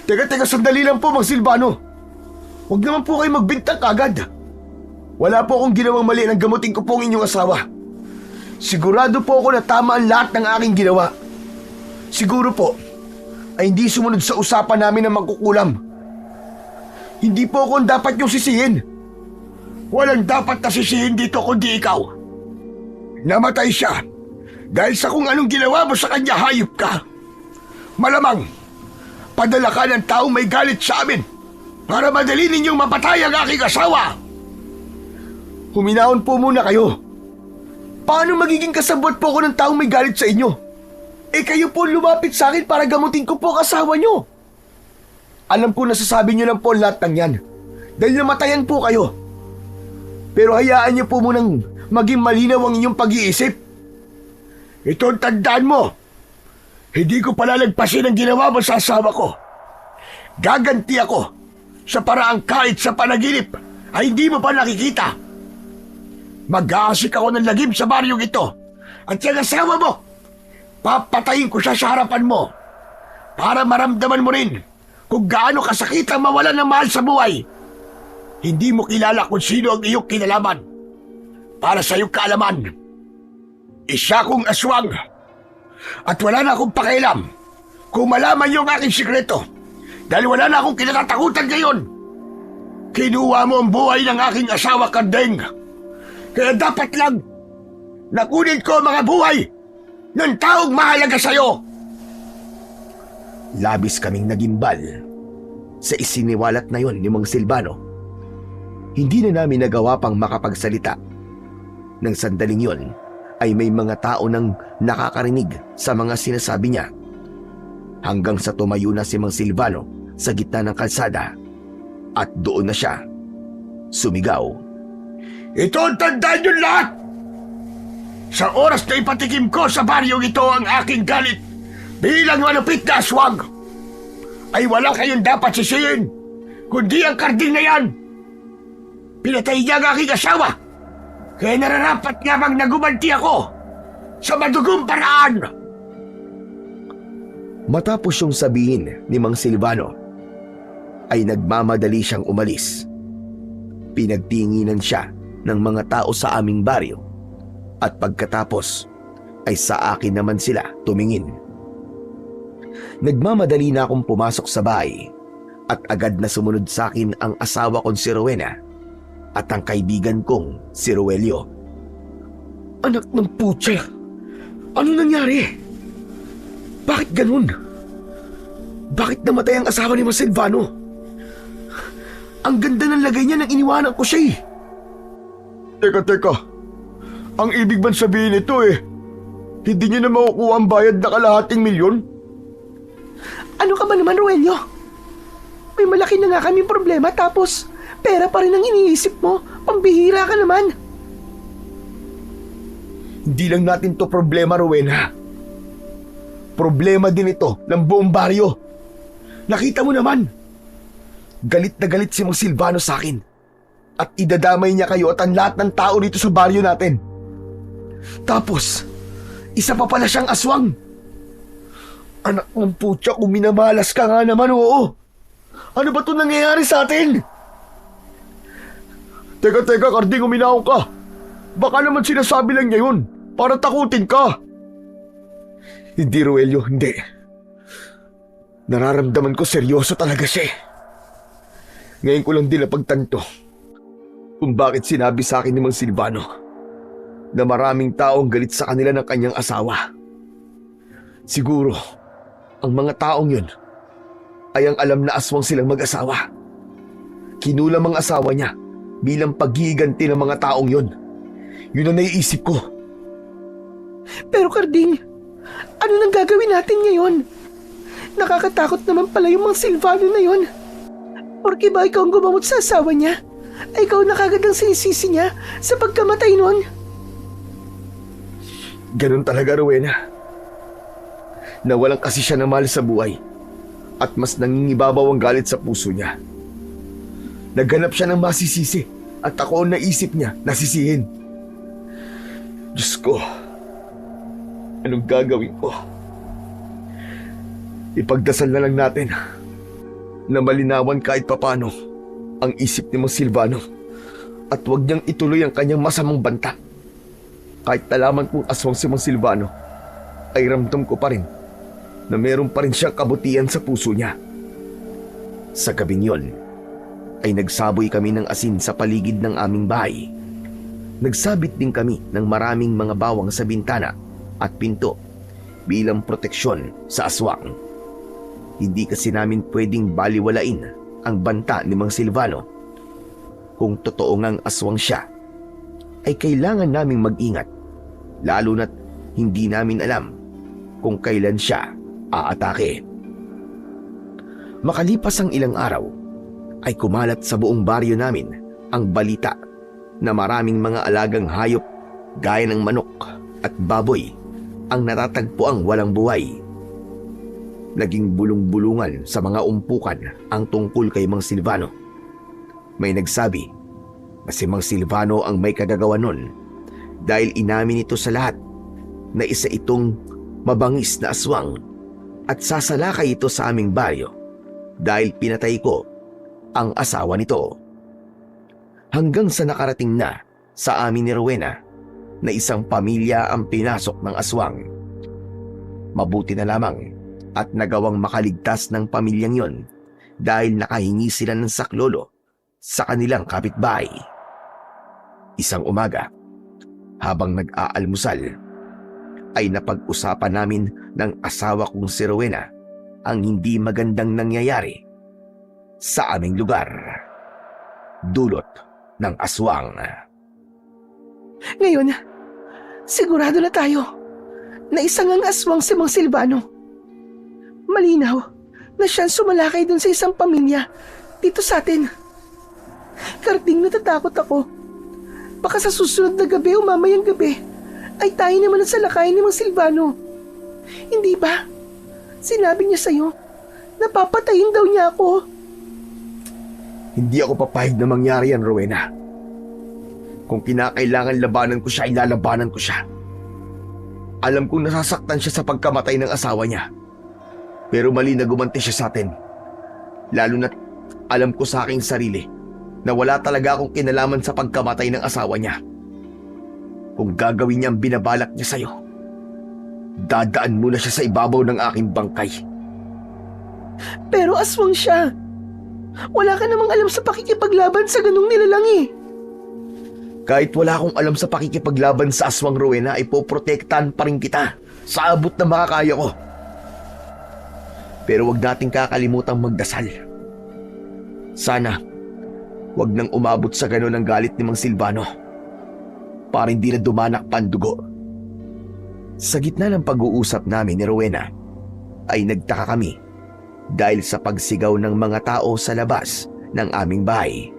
Teka, sandali lang po, Mang Silvano. Huwag naman po kayo magbintang kagad. Wala po akong ginawang mali nang gamutin ko po ang inyong asawa. Sigurado po ako na tama ang lahat ng aking ginawa. Siguro po ay hindi sumunod sa usapan namin ng magkukulam. Hindi po ako ang dapat niyong sisihin. Walang dapat na sisihin dito kundi ikaw. Namatay siya dahil sa kung anong ginawa mo sa kanya, hayop ka. Malamang padala ka ng taong may galit sa amin para madali ninyong mapatay ang aking asawa. Huminahon po muna kayo. Paano magiging kasabwat po ako ng taong may galit sa inyo? Kayo po lumapit sa akin para gamutin ko po ang asawa nyo. Alam ko nasasabi nyo lang po lahat ng yan dahil namatayan po kayo. Pero hayaan nyo po munang maging malinaw ang inyong pag-iisip. Ito ang tandaan mo. Hindi ko palalagpasin ang ginawa mo sa asawa ko. Gaganti ako sa paraang kahit sa panaginip ay hindi mo pa nakikita. Mag-aasik ako ng lagim sa baryong ito at yung asawa mo, papatayin ko siya sa harapan mo para maramdaman mo rin kung gaano kasakit ang mawalan ng mahal sa buhay. Hindi mo kilala kung sino ang iyong kinalaman. Para sa iyong kaalaman, isa kong aswang at wala na akong pakialam kung malaman niyo ang aking sikreto dahil wala na akong kinatatakutan ngayon. Kinuha mo ang buhay ng aking asawa, Kardeng. Kaya dapat lang nakunin ko ang mga buhay ng taong mahalaga sa'yo. Labis kaming nagimbal sa isiniwalat na yon ni Mang Silvano. Hindi na namin nagawa pang makapagsalita. Nang sandaling yon ay may mga tao nang nakakarinig sa mga sinasabi niya. Hanggang sa tumayo na si Mang Silvano sa gitna ng kalsada at doon na siya sumigaw. Ito ang tandaan nyo lahat! Sa oras na ipatikim ko sa baryong ito ang aking galit bilang malupit na aswang, ay wala kayong dapat sisihin, kundi ang Karding na yan. Pinatay niya ang aking asawa, kaya nararapat nga bang nagumanti ako sa madugong paraan. Matapos yung sabihin ni Mang Silvano, ay nagmamadali siyang umalis. Pinagtinginan siya ng mga tao sa aming baryo at pagkatapos ay sa akin naman sila tumingin. Nagmamadali na akong pumasok sa bahay at agad na sumunod sa akin ang asawa kong si Rowena at ang kaibigan kong si Roelio. Anak ng putya, ano nangyari? Bakit ganun? Bakit namatay ang asawa ni Mang Silvano? Ang ganda ng lagay niya nang iniwanan ko siya eh. Teka. Ang ibig bang sabihin nito hindi niyo na makukuha ang bayad na kalahating milyon? Ano ka ba naman, Roelio? May malaki na nga kaming problema tapos pera pa rin ang iniisip mo. Pambihira ka naman. Hindi lang natin to problema, Rowena. Problema din ito ng buong baryo. Nakita mo naman. Galit na galit si Mang Silvano sa akin. At idadamay niya kayo at ang lahat ng tao dito sa baryo natin. Tapos, isa pa pala siyang aswang. Anak ng putya, kung minamalas ka nga naman, oo. Ano ba ito nangyayari sa atin? Teka, Karding, uminaw ka. Baka naman sinasabi lang niya yun para takutin ka. Hindi, Roelio, hindi. Nararamdaman ko seryoso talaga siya. Ngayon ko lang din napagtanto kung bakit sinabi sa akin ni Mang Silvano na maraming tao ang galit sa kanila ng kanyang asawa. Siguro, ang mga taong yun ay ang alam na aswang silang mag-asawa. Kinulam ang asawa niya bilang paghihiganti ng mga taong yun. Yun ang naiisip ko. Pero Karding, ano nang gagawin natin ngayon? Nakakatakot naman pala yung Mang Silvano na yun. Porke ba ikaw ang gumamot sa asawa niya? Ay ikaw na kagad ang sinisisi niya sa pagkamatay nun? Ganun talaga, Rowena. Nawalan kasi siya ng mahal sa buhay at mas nangingibabaw ang galit sa puso niya. Naghanap siya ng masisisi at ako ang naisip niya nasisihin. Diyos ko, anong gagawin ko? Ipagdasal na lang natin na malinawan kahit papano ang isip ni Mang Silvano at huwag niyang ituloy ang kanyang masamang banta. Kahit nalaman kong aswang si Mang Silvano, ay ramdam ko pa rin na meron pa rin siyang kabutihan sa puso niya. Sa gabing yon, ay nagsaboy kami ng asin sa paligid ng aming bahay. Nagsabit din kami ng maraming mga bawang sa bintana at pinto bilang proteksyon sa aswang. Hindi kasi namin pwedeng baliwalain ang banta ni Mang Silvano. Kung totoo ngang aswang siya, ay kailangan naming mag-ingat, lalo na't hindi namin alam kung kailan siya aatake. Makalipas ang ilang araw, ay kumalat sa buong baryo namin ang balita na maraming mga alagang hayop gaya ng manok at baboy ang natatagpuang walang buhay. Naging bulong-bulungan sa mga umpukan ang tungkol kay Mang Silvano. May nagsabi na si Mang Silvano ang may kagagawa nun dahil inamin ito sa lahat na isa itong mabangis na aswang at sasalakay ito sa aming baryo dahil pinatay ko ang asawa nito. Hanggang sa nakarating na sa amin ni Rowena na isang pamilya ang pinasok ng aswang. Mabuti na lamang at nagawang makaligtas ng pamilyang yon dahil nakahingi sila ng saklolo sa kanilang kapitbahay. Isang umaga, habang nag-aalmusal, ay napag-usapan namin ng asawa kong si Rowena ang hindi magandang nangyayari sa aming lugar. Dulot ng aswang. Ngayon, sigurado na tayo na isang ang aswang si Mang Silvano. Malinaw na siyang sumalakay dun sa isang pamilya dito sa atin. Karding, natatakot ako. Baka sa susunod na gabi o mamayang gabi ay tayo naman ang salakayin ni Mang Silvano. Hindi ba? Sinabi niya sa'yo na papatayin daw niya ako. Hindi ako papayag na mangyari yan, Rowena. Kung kinakailangan labanan ko siya, ay lalabanan ko siya. Alam kong nasasaktan siya sa pagkamatay ng asawa niya. Pero mali na gumanti siya sa atin. Lalo na't alam ko sa aking sarili na wala talaga akong kinalaman sa pagkamatay ng asawa niya. Kung gagawin niya ang binabalak niya sa'yo, dadaan muna siya sa ibabaw ng aking bangkay. Pero aswang siya. Wala ka namang alam sa pakikipaglaban sa ganung nilalang eh. Kahit wala akong alam sa pakikipaglaban sa aswang, Rowena, ay poprotektahan pa rin kita sa abot na makakaya ko. Pero wag nating kakalimutang magdasal. Sana wag nang umabot sa ganon ang galit ni Mang Silvano para hindi na dumanak pa ang dugo. Sa gitna ng pag-uusap namin ni Rowena ay nagtaka kami dahil sa pagsigaw ng mga tao sa labas ng aming bahay.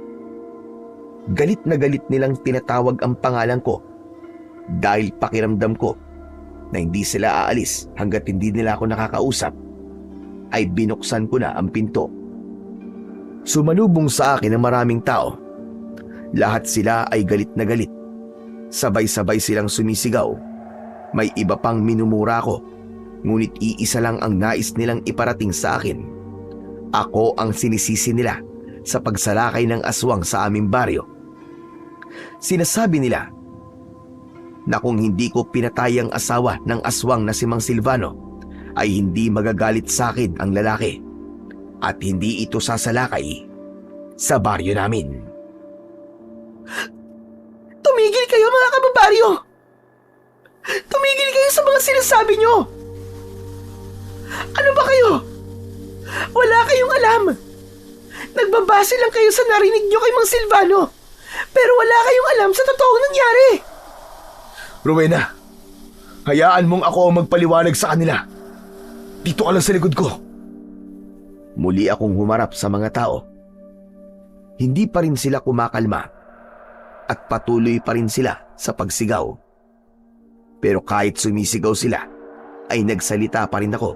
Galit na galit nilang tinatawag ang pangalan ko dahil pakiramdam ko na hindi sila aalis hanggat hindi nila ako nakakausap, ay binuksan ko na ang pinto. Sumalubong sa akin ang maraming tao. Lahat sila ay galit na galit. Sabay-sabay silang sumisigaw. May iba pang minumura ko, ngunit iisa lang ang nais nilang iparating sa akin. Ako ang sinisisi nila sa pagsalakay ng aswang sa aming baryo. Sinasabi nila na kung hindi ko pinatay ang asawa ng aswang na si Mang Silvano, ay hindi magagalit sa akin ang lalaki at hindi ito sasalakay sa baryo namin. Tumigil kayo mga kababaryo! Tumigil kayo sa mga sinasabi nyo! Ano ba kayo? Wala kayong alam! Nagbabase lang kayo sa narinig nyo kay Mang Silvano, pero wala kayong alam sa totoong nangyari! Rowena, hayaan mong ako ang magpaliwanag sa kanila. Dito ka lang sa likod ko. Muli akong humarap sa mga tao. Hindi pa rin sila kumakalma at patuloy pa rin sila sa pagsigaw. Pero kahit sumisigaw sila, ay nagsalita pa rin ako.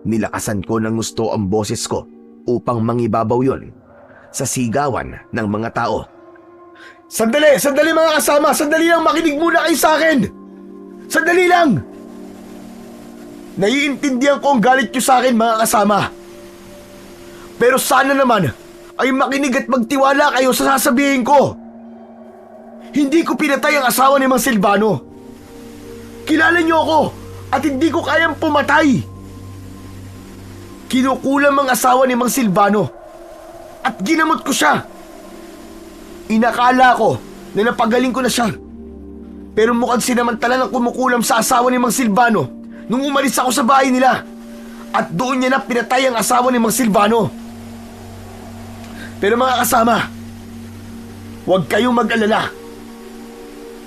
Nilakasan ko ng gusto ang boses ko upang mangibabaw yon sa sigawan ng mga tao. Sandali! Sandali mga kasama! Sandali lang! Makinig muna kayo sa akin! Sandali lang! Naiintindihan ko ang galit nyo sa akin, mga kasama. Pero sana naman ay makinig at magtiwala kayo sa sasabihin ko. Hindi ko pinatay ang asawa ni Mang Silvano. Kilala niyo ako at hindi ko kayang pumatay. Kinukulam ang asawa ni Mang Silvano at ginamot ko siya. Inakala ko na napagaling ko na siya. Pero mukhang sinamantala ng kumukulam sa asawa ni Mang Silvano nung umalis ako sa bahay nila. At doon niya na pinatay ang asawa ni Mang Silvano. Pero mga kasama, huwag kayong mag-alala.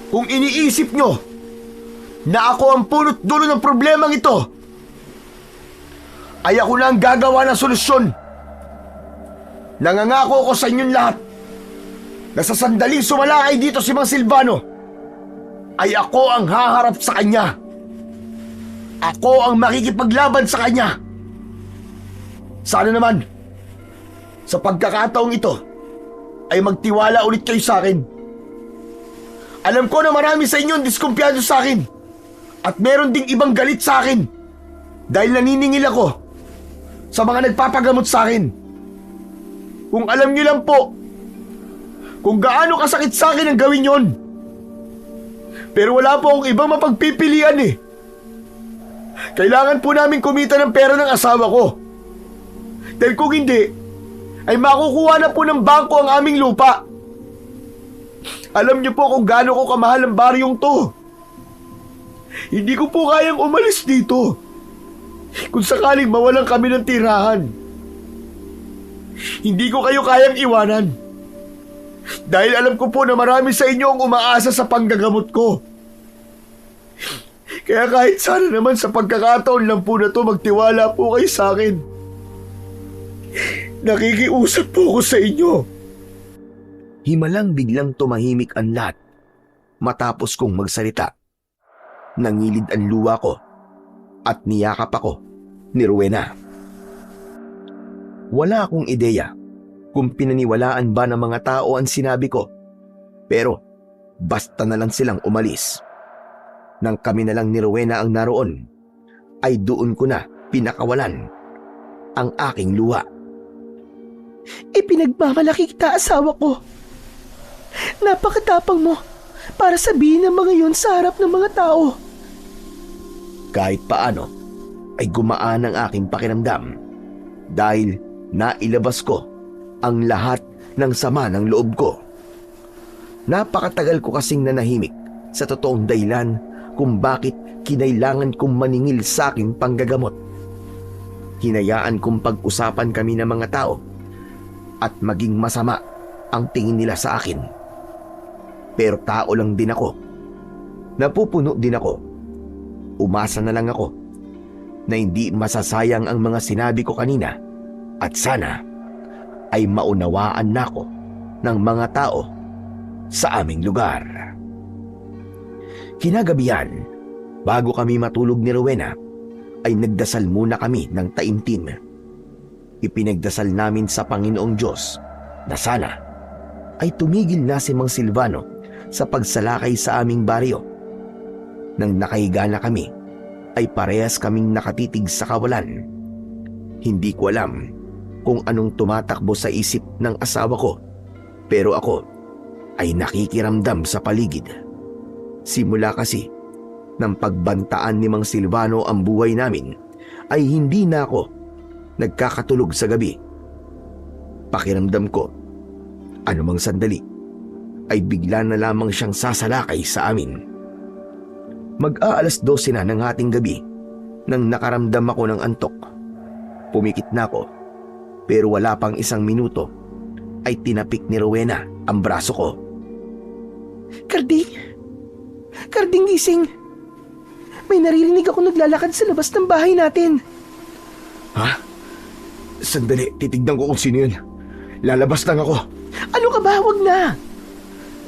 Kung iniisip nyo na ako ang punot dulo ng problemang ito, ay ako na ang gagawa ng solusyon. Nangangako ako sa inyong lahat na sa sandaling sumalakay dito si Mang Silvano, ay ako ang haharap sa kanya. Ako ang makikipaglaban sa kanya. Sana naman, sa pagkakataong ito, ay magtiwala ulit kayo sa akin. Alam ko na marami sa inyo ang diskumpiyado sa akin. At meron ding ibang galit sa akin. Dahil naniningil ako sa mga nagpapagamot sa akin. Kung alam niyo lang po, kung gaano kasakit sa akin ang gawin yon. Pero wala po akong ibang mapagpipilian eh. Kailangan po namin kumita ng pera ng asawa ko. Dahil kung hindi, ay makukuha na po ng bangko ang aming lupa. Alam niyo po kung gaano ko kamahal ang baryong to. Hindi ko po kayang umalis dito kung sakaling mawalan kami ng tirahan. Hindi ko kayo kayang iwanan. Dahil alam ko po na marami sa inyo ang umaasa sa panggagamot ko. Kaya kahit sana naman sa pagkakataon lang po na to, magtiwala po kayo sa akin. Nakikiusap po ako sa inyo. Himalang biglang tumahimik ang lahat matapos kong magsalita. Nangilid ang luha ko at niyakap ako ni Rowena. Wala akong ideya kung pinaniwalaan ba ng mga tao ang sinabi ko, pero basta na lang silang umalis. Nang kami na lang ni Rowena ang naroon, ay doon ko na pinakawalan ang aking luha. Ipinagmamalaki kita, asawa ko. Napakatapang mo para sabihin ang mga yun sa harap ng mga tao. Kahit paano ay gumaan ang aking pakiramdam dahil nailabas ko ang lahat ng sama ng loob ko. Napakatagal ko kasing nanahimik sa totoong dahilan kung bakit kinailangan kong maningil sa aking panggagamot. Hinayaan kong pag-usapan kami ng mga tao at maging masama ang tingin nila sa akin. Pero tao lang din ako. Napupuno din ako. Umasa na lang ako na hindi masasayang ang mga sinabi ko kanina at sana ay maunawaan na ako ng mga tao sa aming lugar. Kinagabihan, bago kami matulog ni Rowena, ay nagdasal muna kami ng taimtim. Ipinagdasal namin sa Panginoong Diyos na sana ay tumigil na si Mang Silvano sa pagsalakay sa aming baryo. Nang nakahiga na kami, ay parehas kaming nakatitig sa kawalan. Hindi ko alam kung anong tumatakbo sa isip ng asawa ko, pero ako ay nakikiramdam sa paligid. Simula kasi ng pagbantaan ni Mang Silvano ang buhay namin, ay hindi na ako nagkakatulog sa gabi. Pakiramdam ko, anumang sandali, ay bigla na lamang siyang sasalakay sa amin. Mag-aalas 12 na ng hating gabi nang nakaramdam ako ng antok. Pumikit na ako, pero wala pang isang minuto ay tinapik ni Rowena ang braso ko. Karding! Karding, gising! May naririnig ako naglalakad sa labas ng bahay natin. Ha? Sandali, titignan ko kung sino yun. Lalabas lang ako. Ano ka ba? Huwag na!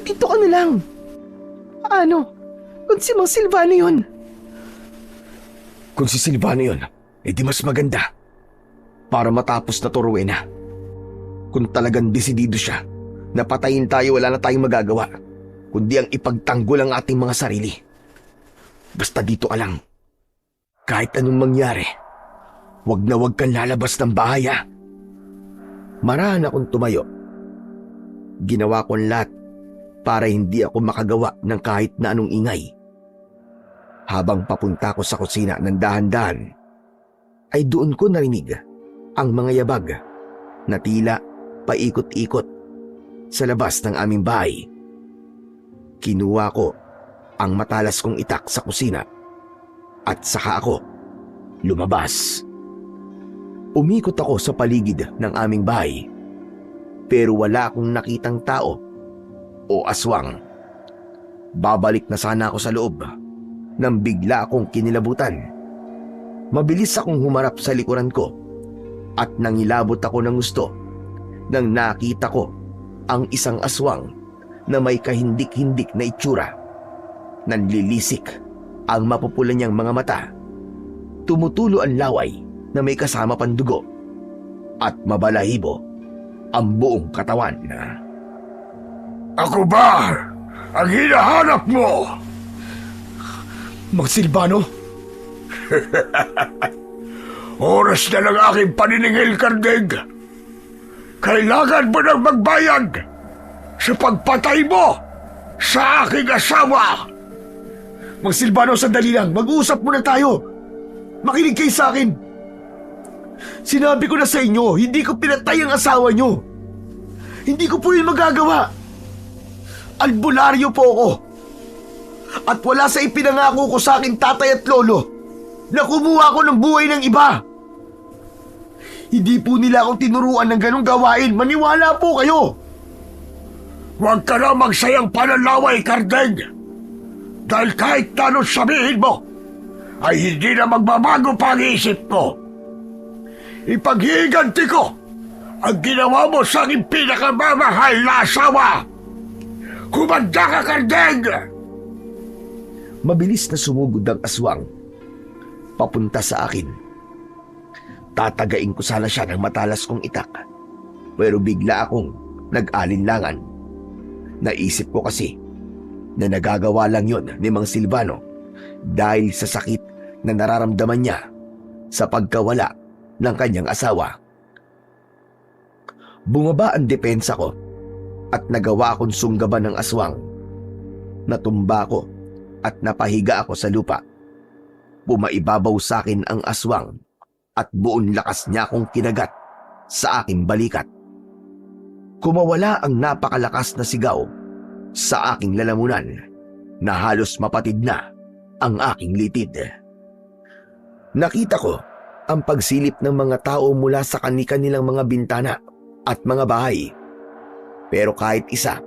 Dito ka na lang. Ano? Kung si Mang Silvano yun. Kung si Silvano yun, edi mas maganda. Para matapos na to, Rowena. Kung talagang desidido siya, napatayin tayo, wala na tayong magagawa, kundi ang ipagtanggol ang ating mga sarili. Basta dito ka lang. Kahit anong mangyari, wag na wag kang lalabas ng bahay ha. Marahan akong tumayo. Ginawa ko ang lahat para hindi ako makagawa ng kahit na anong ingay. Habang papunta ko sa kusina ng dahan-dahan, ay doon ko narinig ang mga yabag na tila paikot-ikot sa labas ng aming bahay. Kinuha ko ang matalas kong itak sa kusina at saka ako lumabas. Umikot ako sa paligid ng aming bahay pero wala akong nakitang tao o aswang. Babalik na sana ako sa loob nang bigla akong kinilabutan. Mabilis akong humarap sa likuran ko at nangilabot ako ng gusto nang nakita ko ang isang aswang na may kahindik-hindik na itsura. Nanlilisik ang mapupula niyang mga mata. Tumutulo ang laway na may kasama pang dugo at mabalahibo ang buong katawan. Ako ba ang hinahanap mo? Mang Silvano? Oras na ng aking paniningil, Kardeg. Kailangan mo nang magbayad sa pagpatay mo sa aking asawa. Mang Silvano, sandali lang. Mag-uusap muna tayo. Makinig kayo sa akin. Sinabi ko na sa inyo, hindi ko pinatay ang asawa nyo. Hindi ko po yun magagawa. Albularyo po ako. At wala sa ipinangako ko sa aking tatay at lolo na kumuha ko ng buhay ng iba. Hindi po nila ako tinuruan ng ganong gawain. Maniwala po kayo. Huwag ka na magsayang panalaway, Kardeg. Dahil kahit na anong sabihin mo, ay hindi na magbabago pa ang isip ko. Ipaghihiganti ko ang ginawa mo sa aking pinakamamahal na asawa. Kumanda ka, Kardeg! Mabilis na sumugod ang aswang papunta sa akin. Tatagain ko sana siya ng matalas kong itak, pero bigla akong nag-alinlangan. Naisip ko kasi na nagagawa lang yon ni Mang Silvano dahil sa sakit na nararamdaman niya sa pagkawala ng kanyang asawa. Bumaba ang depensa ko at nagawa akong sunggaban ng aswang. Natumba ko at napahiga ako sa lupa. Pumaibabaw sa akin ang aswang at buong lakas niya akong kinagat sa aking balikat. Kumawala ang napakalakas na sigaw sa aking lalamunan na halos mapatid na ang aking litid. Nakita ko ang pagsilip ng mga tao mula sa kani-kanilang mga bintana at mga bahay. Pero kahit isa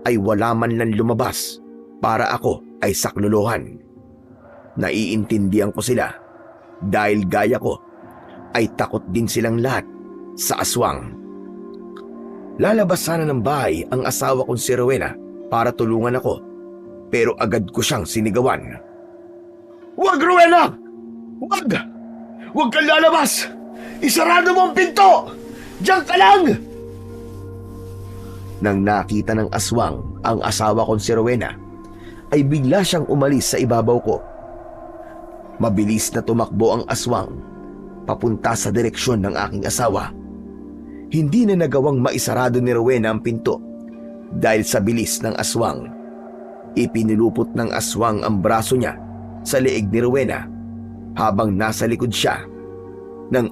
ay wala man lang lumabas para ako ay saklolohan. Naiintindihan ko sila dahil gaya ko ay takot din silang lahat sa aswang. Lalabas sana ng bahay ang asawa kong si Rowena para tulungan ako, pero agad ko siyang sinigawan. Huwag, Rowena! Huwag! Huwag kang lalabas! Isarado mo ang pinto! Diyan ka lang! Nang nakita ng aswang ang asawa kong si Rowena, ay bigla siyang umalis sa ibabaw ko. Mabilis na tumakbo ang aswang papunta sa direksyon ng aking asawa. Hindi na nagawang maisarado ni Rowena ang pinto dahil sa bilis ng aswang. Ipinulupot ng aswang ang braso niya sa leeg ni Rowena habang nasa likod siya ng